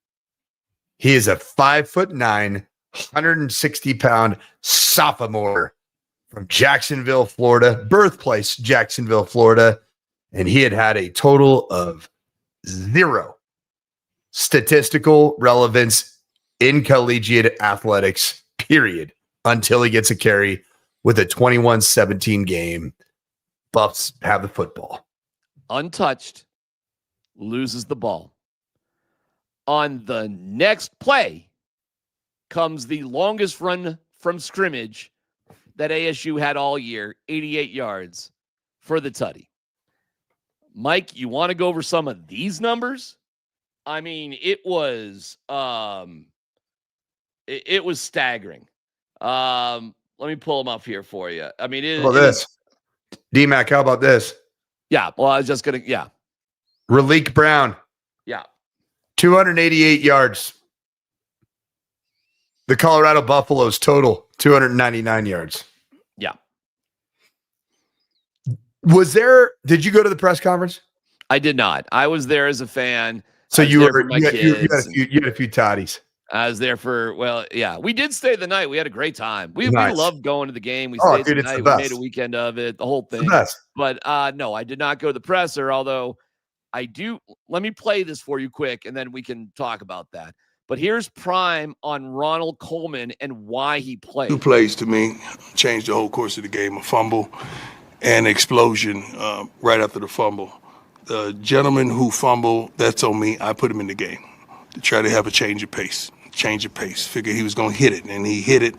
He is a 5'9", 160-pound sophomore from Jacksonville, Florida, birthplace Jacksonville, Florida, and he had a total of 0 statistical relevance in collegiate athletics, period, until he gets a carry with a 21-17 game. Buffs have the football. Untouched. Loses the ball. On the next play comes the longest run from scrimmage that ASU had all year, 88 yards. for the tutty. Mike, you want to go over some of these numbers? I mean, it was staggering. Let me pull them up here for you. I mean, How about this? DMac, how about this? Yeah, well, I was just going to, yeah. Raleek Brown. Yeah. 288 yards. The Colorado Buffaloes total, 299 yards. Yeah. Did you go to the press conference? I did not. I was there as a fan. So you had a few toddies. I was there for, well, yeah. We did stay the night. We had a great time. We loved going to the game. We stayed the night. We made a weekend of it, the whole thing. The best. But no, I did not go to the presser, although I do. Let me play this for you quick, and then we can talk about that. But here's Prime on Ronald Coleman and why he played. 2 plays to me changed the whole course of the game. A fumble and explosion right after the fumble. The gentleman who fumbled, that's on me. I put him in the game to try to have a change of pace. Figure he was going to hit it, and he hit it,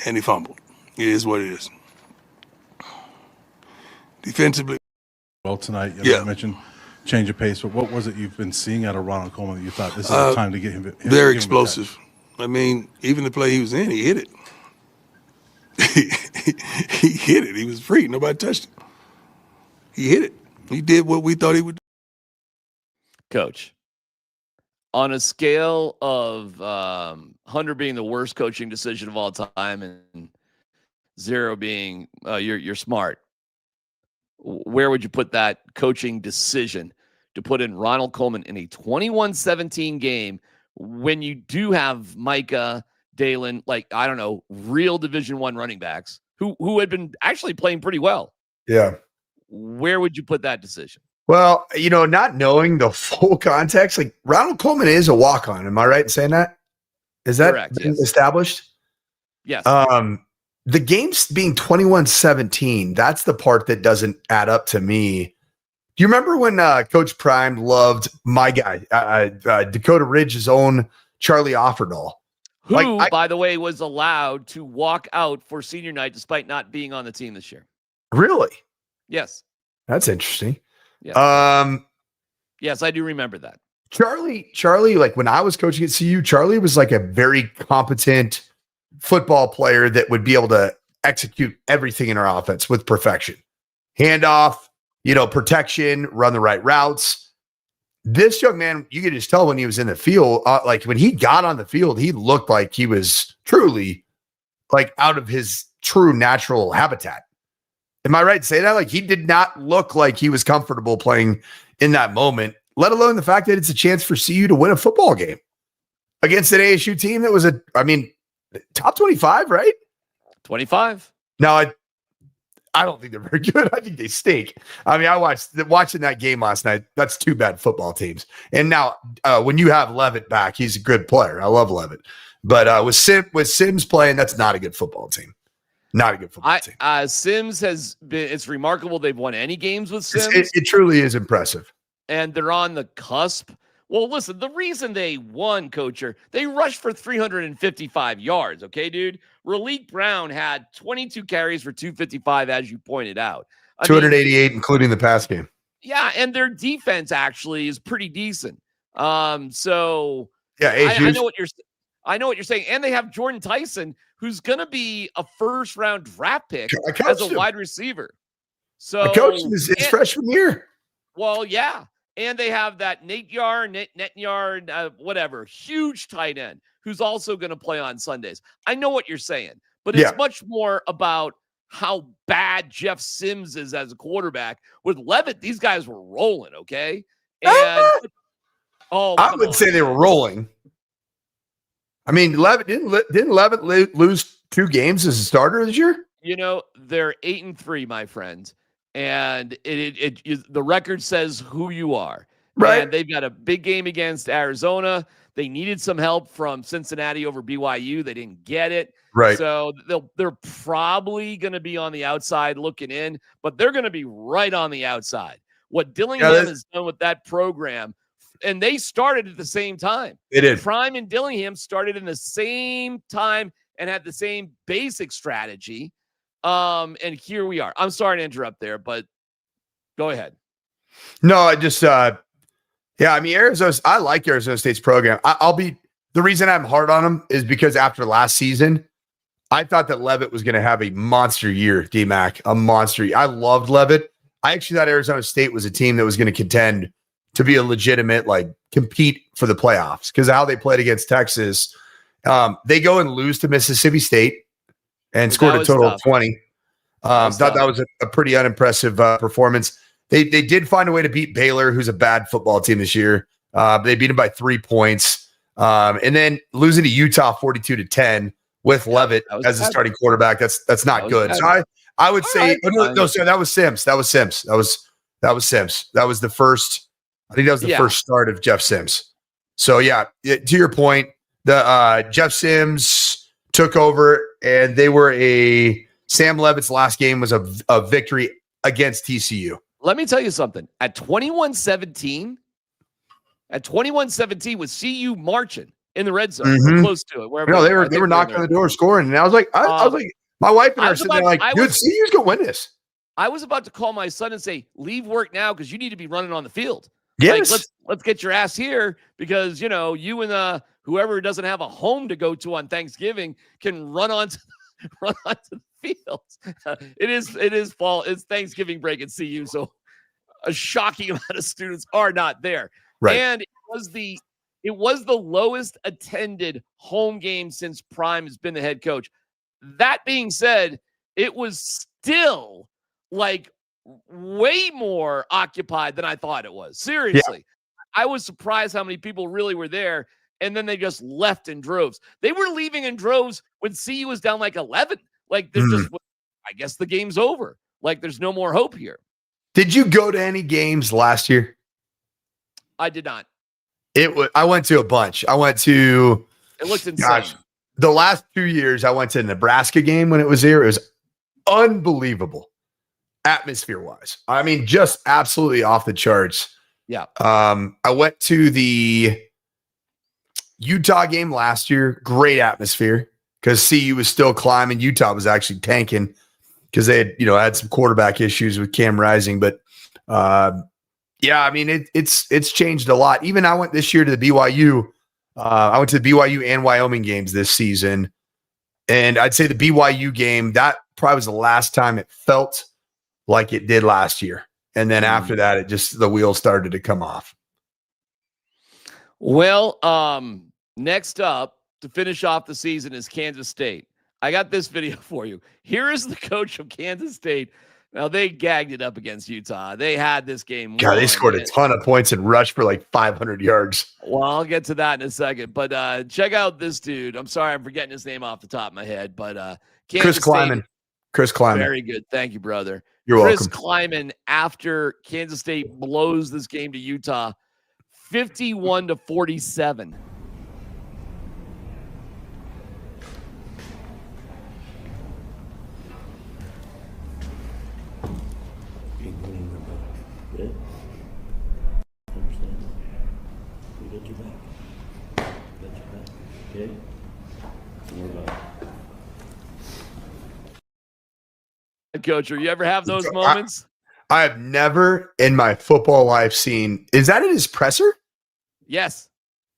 and he fumbled. It is what it is. Defensively. Well, tonight, you mentioned change of pace, but what was it you've been seeing out of Ronald Coleman that you thought this is the time to get him? Very explosive. I mean, even the play he was in, he hit it. He hit it. He was free. Nobody touched him. He hit it. He did what we thought he would do. Coach, on a scale of 100 being the worst coaching decision of all time and 0 being you're smart, where would you put that coaching decision to put in Ronald Coleman in a 21-17 game when you do have Micah, Dalen, like, I don't know, real Division I running backs who had been actually playing pretty well? Yeah. Where would you put that decision? Well, not knowing the full context, like Ronald Coleman is a walk-on. Am I right in saying that? Is that correct? Yes. Established? Yes. The game's being 21-17. That's the part that doesn't add up to me. Do you remember when Coach Prime loved my guy, Dakota Ridge's own Charlie Offerdahl? Who, by the way, was allowed to walk out for senior night despite not being on the team this year. Really? Yes. That's interesting. Yes. Yes, I do remember that. Charlie, like when I was coaching at CU, Charlie was like a very competent football player that would be able to execute everything in our offense with perfection. Handoff, protection, run the right routes. This young man, you could just tell when he was in the field, like when he got on the field, he looked like he was truly like out of his true natural habitat. Am I right to say that? Like he did not look like he was comfortable playing in that moment, let alone the fact that it's a chance for CU to win a football game against an ASU team that was top 25, right? 25. No, I don't think they're very good. I think they stink. I mean, I watching that game last night. That's 2 bad football teams. And now when you have Levitt back, he's a good player. I love Levitt. But with Sims playing, that's not a good football team. Not a good football team. Sims has been, it's remarkable they've won any games with Sims. It truly is impressive. And they're on the cusp. Well, listen, the reason they won, Coacher, they rushed for 355 yards. Okay, dude. Raleek Brown had 22 carries for 255, as you pointed out. 288, including the pass game. Yeah, and their defense actually is pretty decent. So yeah, I know what you're saying. And they have Jordan Tyson, who's going to be a first-round draft pick as a wide receiver. So I coached him his freshman year. Well, yeah. And they have that Nate Yard, whatever, huge tight end who's also going to play on Sundays. I know what you're saying, but it's much more about how bad Jeff Sims is as a quarterback. With Levitt, these guys were rolling, okay? And I would say they were rolling. I mean, didn't Levitt lose 2 games as a starter this year? They're 8-3, my friend. And the record says who you are. Right. And they've got a big game against Arizona. They needed some help from Cincinnati over BYU. They didn't get it. Right. So they're probably going to be on the outside looking in, but they're going to be right on the outside. What Dillingham has done with that program, and they started at the same time. They did. Prime and Dillingham started in the same time and had the same basic strategy. And here we are. I'm sorry to interrupt there, but Go ahead. No, I just, I mean, I like Arizona State's program. The reason I'm hard on them is because after last season, I thought that Levitt was going to have a monster year, DMac, a monster year. I loved Levitt. I actually thought Arizona State was a team that was going to contend to be a legitimate, compete for the playoffs because of how they played against Texas. They go and lose to Mississippi State and scored a total of 20. Thought that was a pretty unimpressive performance. They did find a way to beat Baylor, who's a bad football team this year. They beat them by 3 points. And then losing to Utah 42-10 with Levitt as a starting quarterback. That's not good. So I would say sorry, that was Sims. That was Sims. That was Sims. That was the first. I think that was the first start of Jeff Sims. So to your point, the Jeff Sims took over, and they were Sam Levitt's last game was a victory against TCU. Let me tell you something. At 21-17, with CU marching in the red zone, or close to it. Wherever they were knocking on the door, scoring, and I was like, my wife and I are sitting there like, dude, CU's gonna win this. I was about to call my son and say, leave work now because you need to be running on the field. Yes. Let's get your ass here because you and whoever doesn't have a home to go to on Thanksgiving can run onto the field. It is fall. It's Thanksgiving break at CU, so a shocking amount of students are not there. Right. And it was the lowest attended home game since Prime has been the head coach. That being said, it was still way more occupied than I thought it was. Seriously. Yeah. I was surprised how many people really were there, and then they just left in droves. They were leaving in droves when CU was down 11. They're just, I guess the game's over. There's no more hope here. Did you go to any games last year? I did not. I went to a bunch. It looked insane. Gosh, the last 2 years, I went to a Nebraska game when it was here. It was unbelievable, atmosphere-wise. I mean, just absolutely off the charts. Yeah. I went to the Utah game last year. Great atmosphere because CU was still climbing. Utah was actually tanking because they had, had some quarterback issues with Cam Rising. But I mean, it's changed a lot. Even I went this year to the BYU. I went to the BYU and Wyoming games this season. And I'd say the BYU game, that probably was the last time it felt like it did last year. And then after that, the wheels started to come off. Well, next up to finish off the season is Kansas State. I got this video for you. Here is the coach of Kansas State. Now, they gagged it up against Utah. They had this game. God, they scored a ton of points and rushed for 500 yards. Well, I'll get to that in a second. But check out this dude. I'm sorry, I'm forgetting his name off the top of my head. But Chris Kleiman. Chris Kleiman. Very good. Thank you, brother. You're Chris welcome. Kleiman, after Kansas State blows this game to Utah, 51-47. Coach, you ever have those moments? I have never in my football life seen. Is that in his presser? Yes.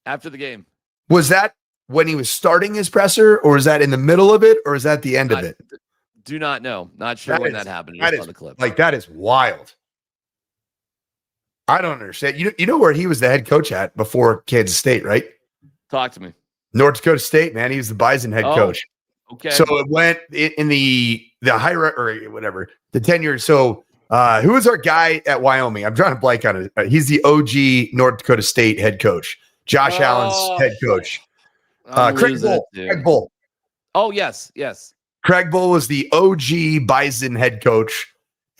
After the game. Was that when he was starting his presser, or is that in the middle of it, or is that the end of it? Do not know. Not sure when that happened. That is, the clip. That is wild. I don't understand. You know where he was the head coach at before Kansas State, right? Talk to me. North Dakota State, man. He was the Bison head coach. Okay. So it went in the high or whatever, the tenure. So who was our guy at Wyoming? I'm trying to blank on it. He's the OG North Dakota State head coach. Josh Allen's head coach. Craig Bull. Oh, yes. Craig Bull was the OG Bison head coach.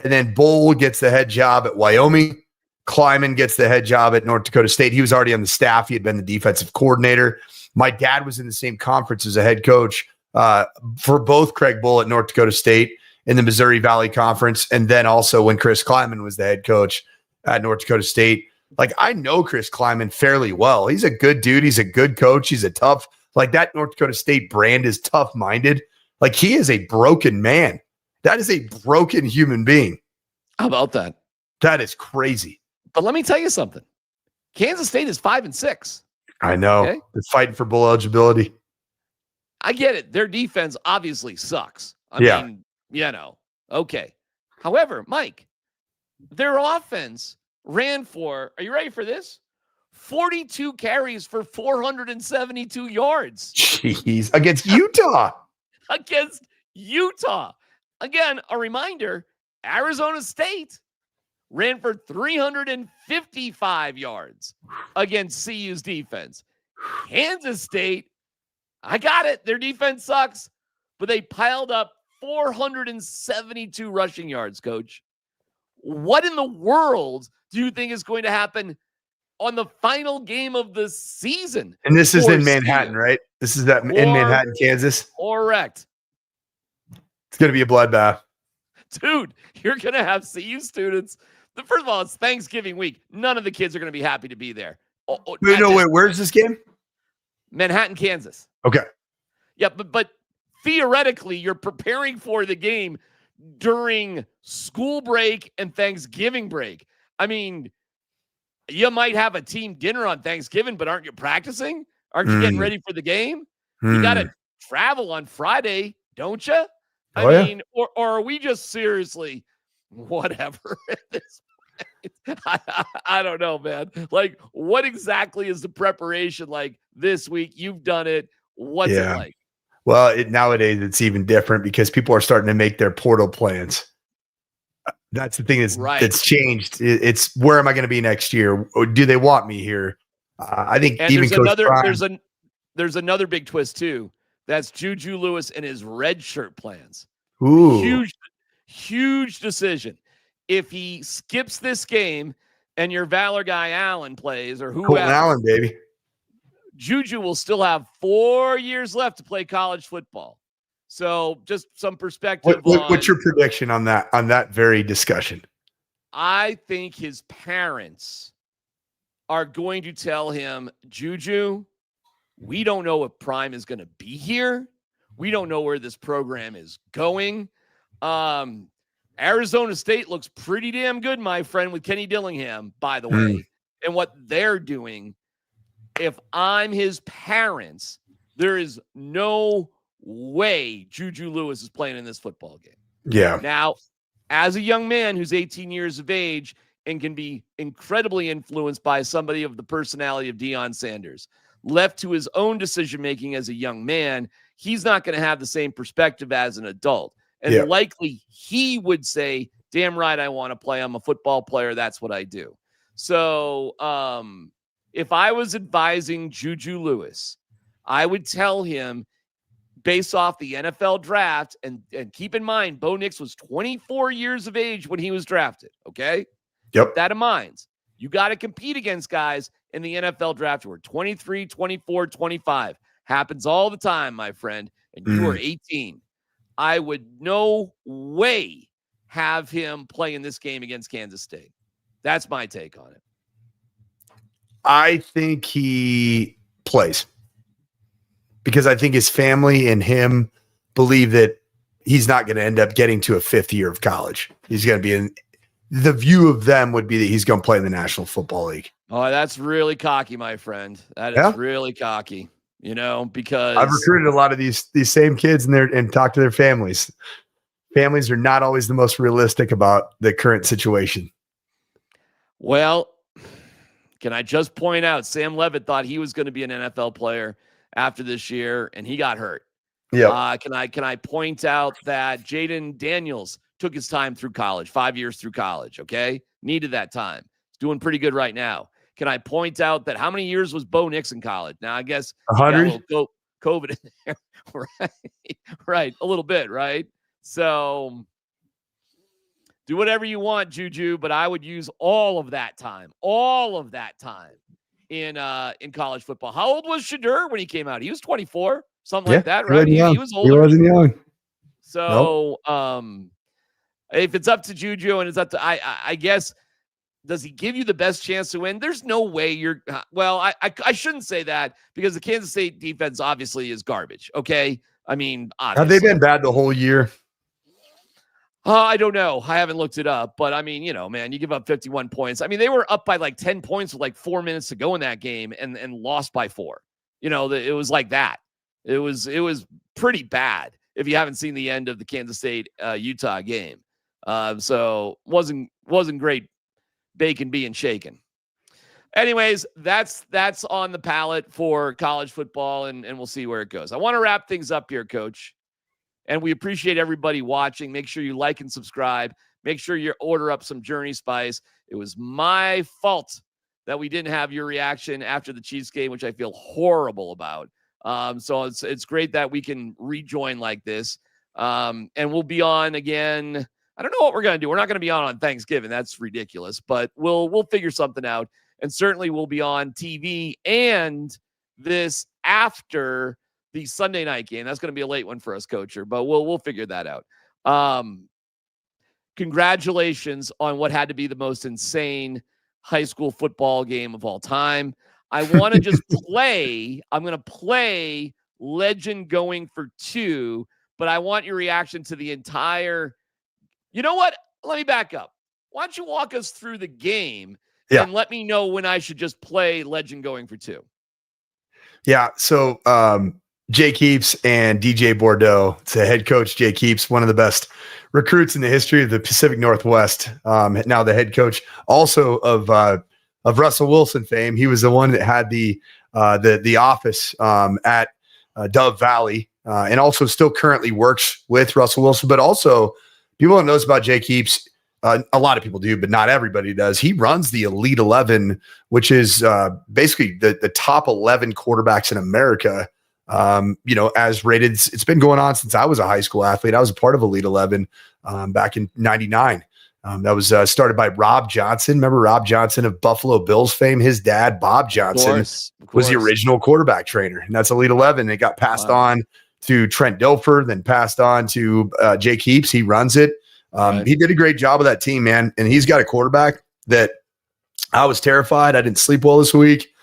And then Bull gets the head job at Wyoming. Kleiman gets the head job at North Dakota State. He was already on the staff. He had been the defensive coordinator. My dad was in the same conference as a head coach for both Craig Bull at North Dakota State in the Missouri Valley Conference. And then also when Chris Kleiman was the head coach at North Dakota State. I know Chris Kleiman fairly well. He's a good dude. He's a good coach. He's a tough, that North Dakota State brand is tough-minded. He is a broken man. That is a broken human being. How about that? That is crazy. But let me tell you something. Kansas State is 5-6. I know. Okay? They're fighting for bowl eligibility. I get it. Their defense obviously sucks. I mean, okay. However, Mike, their offense ran for, are you ready for this? 42 carries for 472 yards. Jeez. Against Utah. Against Utah. Again, a reminder, Arizona State ran for 355 yards against CU's defense. Kansas State, I got it. Their defense sucks, but they piled up 472 rushing yards, Coach. What in the world do you think is going to happen on the final game of the season? And this is in Manhattan, right? This is in Manhattan, Kansas. Correct. It's going to be a bloodbath. Dude, you're going to have CU students. First of all, it's Thanksgiving week. None of the kids are going to be happy to be there. Wait, where's this game? Manhattan, Kansas. Okay. Yeah, but theoretically, you're preparing for the game during school break and Thanksgiving break. I mean, you might have a team dinner on Thanksgiving, but aren't you practicing? Aren't you getting ready for the game? You got to travel on Friday, don't you? I mean, or are we just seriously whatever at this point? I don't know, man. Like, what exactly is the preparation like this week? You've done it. What's it like? Well, nowadays it's even different because people are starting to make their portal plans. That's the thing that's changed. It's where am I going to be next year? Or do they want me here? I think and even there's another big twist too. That's Juju Lewis and his red shirt plans. Ooh. Huge decision. If he skips this game and your Valor guy Allen plays or whoever, Colton Allen, baby, Juju will still have 4 years left to play college football. So just some perspective. What's your prediction on that very discussion? I think his parents are going to tell him, Juju, we don't know if Prime is going to be here. We don't know where this program is going. Arizona State looks pretty damn good, my friend, with Kenny Dillingham, by the way, and what they're doing. If I'm his parents, there is no way Juju Lewis is playing in this football game. Yeah. Now, as a young man who's 18 years of age and can be incredibly influenced by somebody of the personality of Deion Sanders, left to his own decision-making as a young man, he's not going to have the same perspective as an adult. And likely he would say, damn right, I want to play. I'm a football player. That's what I do. So if I was advising Juju Lewis, I would tell him, based off the NFL draft, and keep in mind, Bo Nix was 24 years of age when he was drafted, okay? Yep. Keep that in mind. You got to compete against guys in the NFL draft who are 23, 24, 25. Happens all the time, my friend, and you are 18. I would no way have him play in this game against Kansas State. That's my take on it. I think he plays because I think his family and him believe that he's not going to end up getting to a fifth year of college. He's going to be the view of them would be that he's going to play in the National Football League. Oh, that's really cocky, my friend. That is really cocky, because I've recruited a lot of these same kids and talked to their families. Families are not always the most realistic about the current situation. Well, can I just point out, Sam Levitt thought he was going to be an NFL player after this year, and he got hurt. Yeah. Can I point out that Jaden Daniels took his time through college, 5 years through college, okay? Needed that time. He's doing pretty good right now. Can I point out that how many years was Bo Nix in college? Now, I guess 100. COVID in there. Right. A little bit, right? So do whatever you want, Juju, but I would use all of that time in college football. How old was Shadur when he came out? He was 24, something like that, right? He was older. He wasn't young. So, if it's up to Juju and it's up to, I guess, does he give you the best chance to win? There's no way you're, I shouldn't say that because the Kansas State defense obviously is garbage. Okay. I mean, obviously. Have they been bad the whole year? I don't know. I haven't looked it up, but I mean, man, you give up 51 points. I mean, they were up by like 10 points with like 4 minutes to go in that game and lost by 4. It was like that. It was pretty bad if you haven't seen the end of the Kansas State Utah game. So wasn't great bacon being shaken. Anyways, that's on the palette for college football, and we'll see where it goes. I want to wrap things up here, Coach. And we appreciate everybody watching. Make sure you like and subscribe. Make sure you order up some Journey Spice. It was my fault that we didn't have your reaction after the Chiefs game, which I feel horrible about. So it's great that we can rejoin like this. And we'll be on again. I don't know what we're going to do. We're not going to be on Thanksgiving. That's ridiculous. But we'll figure something out. And certainly we'll be on TV and this after the Sunday night game. That's going to be a late one for us, Coacher, but we'll figure that out. Congratulations on what had to be the most insane high school football game of all time. I want to just I'm going to play Legend Going for 2, but I want your reaction to the entire. You know what? Let me back up. Why don't you walk us through the game and let me know when I should just play Legend Going for 2? Yeah. So, Jake Heaps and DJ Bordeaux. It's the head coach, Jake Heaps, one of the best recruits in the history of the Pacific Northwest. Now the head coach also of Russell Wilson fame. He was the one that had the office at Dove Valley, and also still currently works with Russell Wilson. But also, people don't know about Jake Heaps. A lot of people do, but not everybody does. He runs the Elite 11, which is basically the top 11 quarterbacks in America. As rated. It's been going on since I was a high school athlete. I was a part of Elite 11 back in 99. That was started by Rob Johnson. Remember Rob Johnson of Buffalo Bills fame? His dad, Bob Johnson, was the original quarterback trainer. And that's Elite 11. It got passed on to Trent Dilfer, then passed on to Jake Heaps. He runs it. He did a great job of that team, man. And he's got a quarterback that I was terrified. I didn't sleep well this week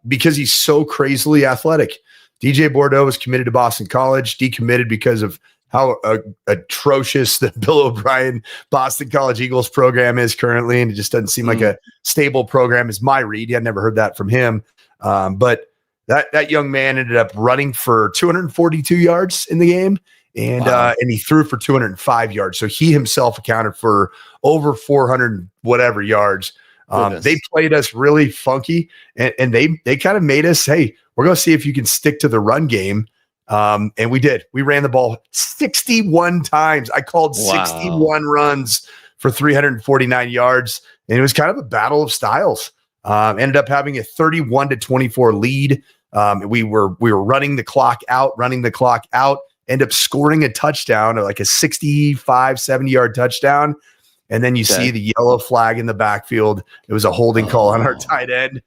because he's so crazily athletic. DJ Bordeaux was committed to Boston College, decommitted because of how atrocious the Bill O'Brien Boston College Eagles program is currently. And it just doesn't seem like a stable program is my read. I'd never heard that from him. But that young man ended up running for 242 yards in the game. And he threw for 205 yards. So he himself accounted for over 400 whatever yards. They played us really funky, and they kind of made us, hey, we're going to see if you can stick to the run game. And we did. We ran the ball 61 times. I called 61 runs for 349 yards, and it was kind of a battle of styles. Ended up having a 31-24 lead. We were running the clock out, end up scoring a touchdown, like a 65, 70-yard touchdown. And then you see the yellow flag in the backfield. It was a holding call on our tight end.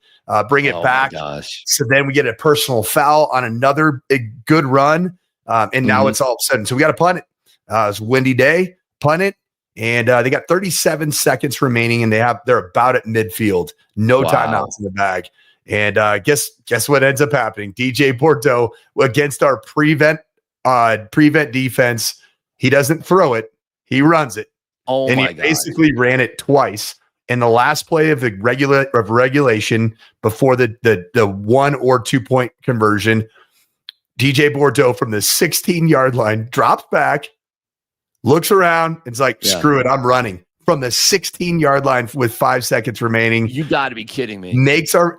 Bring it back. So then we get a personal foul on another good run. And now it's all of a sudden. So we got to punt it. It's a windy day, punt it. And they got 37 seconds remaining, and they're about at midfield. No timeouts in the bag. And guess what ends up happening? DJ Bordeaux against our prevent defense. He doesn't throw it. He runs it. And he basically ran it twice. In the last play of the regulation before the 1 or 2 point conversion, DJ Bordeaux from the 16-yard line drops back, looks around, and's like, screw it, I'm running. From the 16-yard line with 5 seconds remaining. You got to be kidding me. Makes a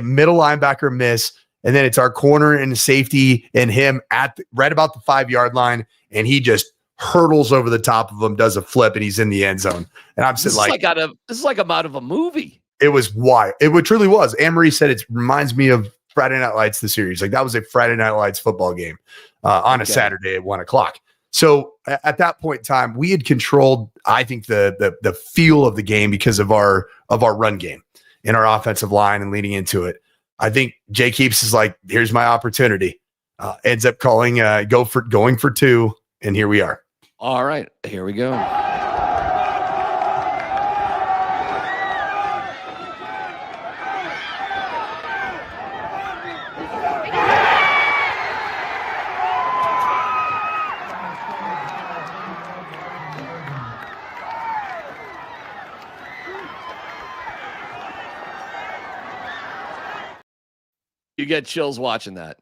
middle linebacker miss, and then it's our corner and safety and him at right about the 5-yard line, and he just hurdles over the top of him, does a flip, and he's in the end zone. And I'm sitting this is like I'm out of a movie. It was wild. It truly was. Anne-Marie said it reminds me of Friday Night Lights, the series. Like that was a Friday Night Lights football game on a Saturday at 1:00. So at that point in time, we had controlled, I think, the feel of the game because of our run game and our offensive line and leading into it. I think Jake Heaps is like, here's my opportunity. Ends up calling going for 2, and here we are. All right, here we go. You get chills watching that.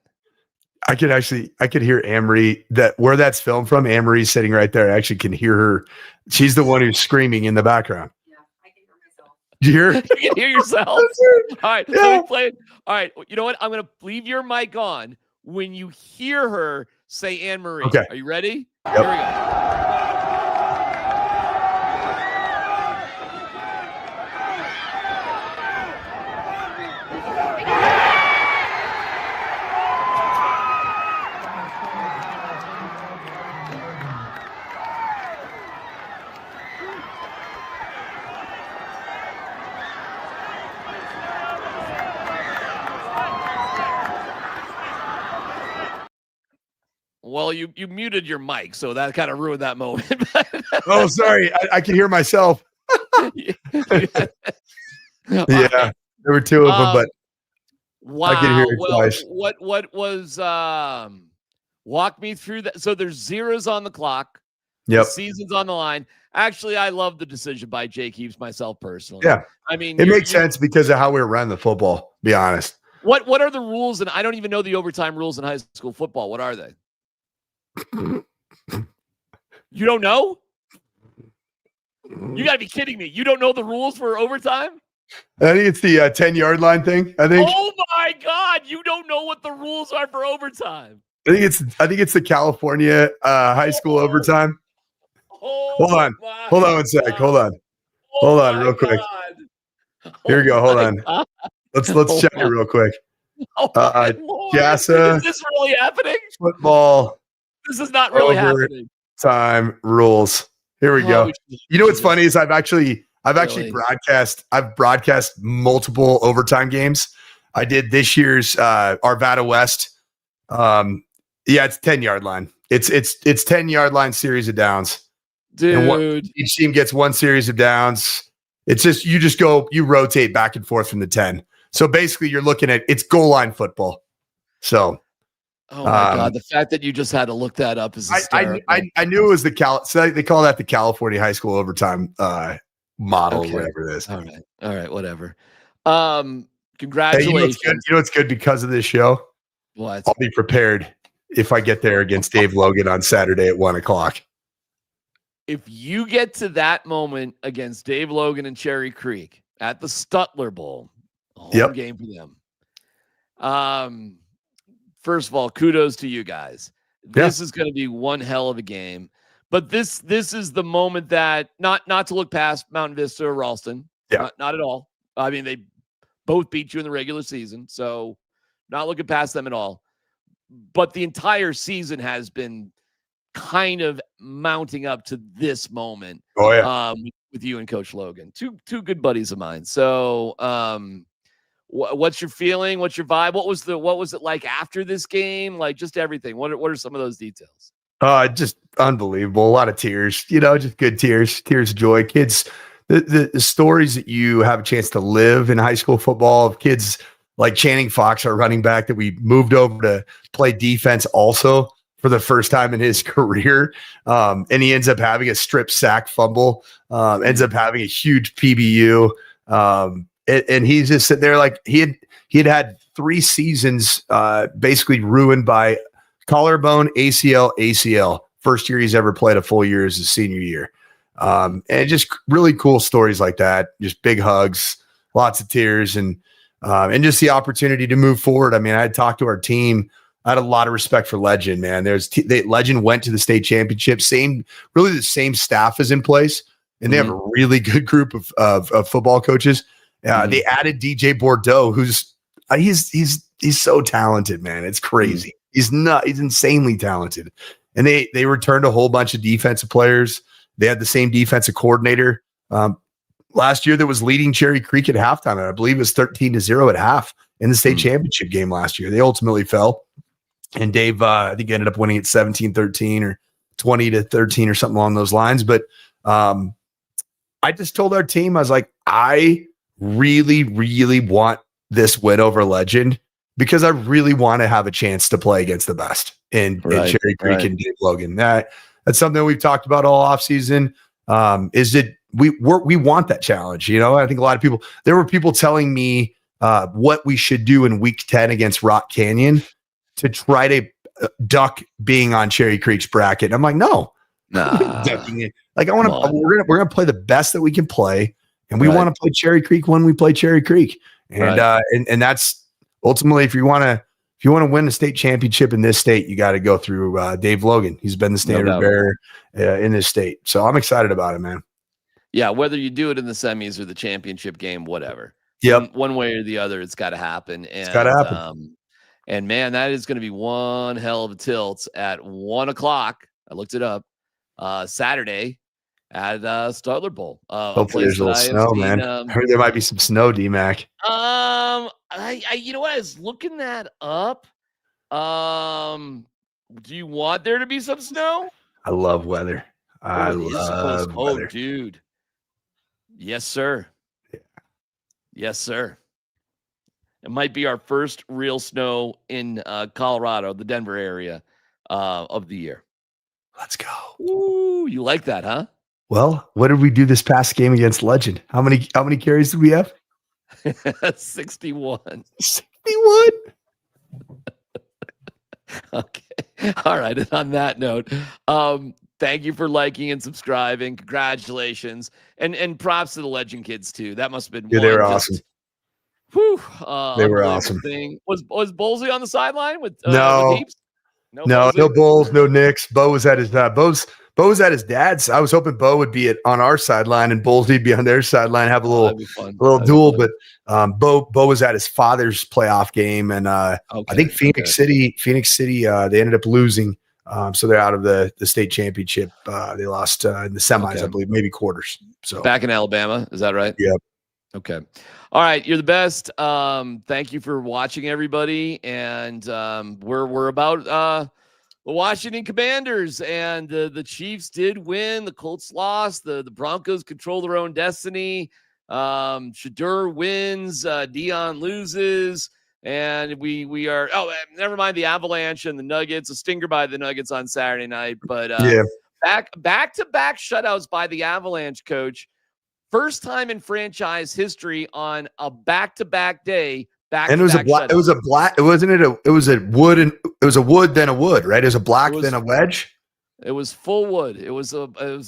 I could hear Anne-Marie, where that's filmed from. Anne-Marie's sitting right there. I actually can hear her. She's the one who's screaming in the background. Yeah, I can hear myself. Do you hear? You can hear yourself. All right, Yeah. let me play it. All right, you know what? I'm going to leave your mic on when you hear her say Anne-Marie. Okay. Are you ready? Yep. Here we go. Well, you muted your mic, so that kind of ruined that moment. Oh, sorry. I can hear myself. Yeah. Yeah, there were two of them, but wow. I can hear it twice. What was walk me through that? So there's zeros on the clock. Yep. The season's on the line. Actually, I love the decision by Jake Heaps myself personally. Yeah. I mean, It makes sense because of how we run the football, be honest. What are the rules? And I don't even know the overtime rules in high school football. What are they? You don't know? You got to be kidding me. You don't know the rules for overtime? I think it's the 10-yard line thing. I think. Oh my God. You don't know what the rules are for overtime. I think it's the California high school overtime. Oh, Hold on one sec. Hold on, real quick. Here we go. Hold on. God. Let's check it real quick. Oh my Lord. JASA Is this really happening? football This is not really happening. time rules. Here we go. You know what's funny is I've actually Really? broadcast multiple overtime games. I did this year's Arvada West. Yeah, it's 10-yard line. It's 10-yard line series of downs. Dude. Each team gets one series of downs. It's just you rotate back and forth from the 10. So basically you're looking at it's goal line football. So Oh my God! The fact that you just had to look that up is hysterical. I knew it was so they call that the California high school overtime model, Okay. or whatever it is. All right, whatever. Hey, Congratulations. you know what's good because of this show? What? I'll be prepared if I get there against Dave Logan on Saturday at 1:00. If you get to that moment against Dave Logan and Cherry Creek at the Stutler Bowl, a home game for them. First of all, kudos to you guys. This is going to be one hell of a game. But this is the moment that not to look past Mountain Vista or Ralston. Yeah. Not at all. I mean, they both beat you in the regular season, so not looking past them at all. But the entire season has been kind of mounting up to this moment. Oh yeah. With you and Coach Logan, two good buddies of mine. So, what's your feeling? What's your vibe? What was it like after this game? Like just everything. What are some of those details? Just unbelievable. A lot of tears, just good tears of joy. Kids, the stories that you have a chance to live in high school football of kids like Channing Fox, our running back that we moved over to play defense also for the first time in his career. And he ends up having a strip sack fumble, ends up having a huge PBU. And he's just sitting there like he had 3 seasons basically ruined by collarbone, ACL. First year he's ever played a full year is his senior year. And just really cool stories like that. Just big hugs, lots of tears, and just the opportunity to move forward. I mean, I had talked to our team. I had a lot of respect for Legend, man. Legend went to the state championship. Really the same staff is in place, and they have a really good group of football coaches. They added DJ Bordeaux, who's he's so talented, man. It's crazy. He's insanely talented. And they returned a whole bunch of defensive players. They had the same defensive coordinator last year that was leading Cherry Creek at halftime. And I believe it was 13-0 at half in the state championship game last year. They ultimately fell. And Dave, I think ended up winning at 17-13 or 20-13 or something along those lines. But I just told our team, I was like, I really, really want this win over Legend because I really want to have a chance to play against the best in Cherry Creek and Dave Logan. That's something we've talked about all offseason. Is that we want that challenge. I think a lot of people, there were people telling me what we should do in week 10 against Rock Canyon to try to duck being on Cherry Creek's bracket. And I'm like, no, ducking it. Like we're gonna play the best that we can play, and we want to play Cherry Creek when we play Cherry Creek. And and that's ultimately if you want to win a state championship in this state, you got to go through Dave Logan. He's been the standard bearer in this state. So I'm excited about it, man. Yeah, whether you do it in the semis or the championship game, whatever. Yep. One way or the other, it's got to happen. And, it's got to happen. And man, that is going to be one hell of a tilt at 1:00. I looked it up. Saturday at Starler Bowl. Hopefully there's a little snow, man. I heard there might be some snow, DMac. You know what? I was looking that up. Do you want there to be some snow? I love weather. I love weather. Dude. Yes, sir. Yeah. Yes, sir. It might be our first real snow in Colorado, the Denver area of the year. Let's go. Ooh, you like that, huh? Well, what did we do this past game against Legend? How many carries did we have? 61. 61. Okay. All right. And on that note, thank you for liking and subscribing. Congratulations. And props to the Legend kids too. That must have been they were awesome. Whew, they were awesome. Thing. Was Bowlesy on the sideline with no. With Heaps? No Bulls, no Knicks. Bo was at his Bo was at his dad's. I was hoping Bo would be on our sideline and Bulls would be on their sideline, have a little duel. But Bo was at his father's playoff game, and I think Phoenix City, they ended up losing. So they're out of the state championship. They lost in the semis, I believe, maybe quarters. So back in Alabama, is that right? Yep. Okay. All right. You're the best. Thank you for watching, everybody. And we're about the Washington Commanders, and the Chiefs did win. The Colts lost. The Broncos control their own destiny. Shadur wins. Dion loses. And we are, never mind the Avalanche and the Nuggets, a stinger by the Nuggets on Saturday night. But back-to-back shutouts by the Avalanche, coach. First time in franchise history on a back-to-back day. And it was a wood then a wood, right? It was a black then a wedge. It was full wood. It was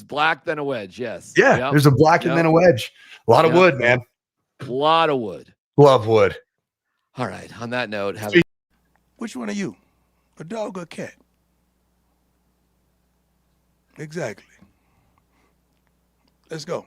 black then a wedge. Yes. Yeah. Yep. There's a black and then a wedge. A lot of wood, man. A lot of wood. Love wood. All right. On that note, which one are you? A dog or a cat? Exactly. Let's go.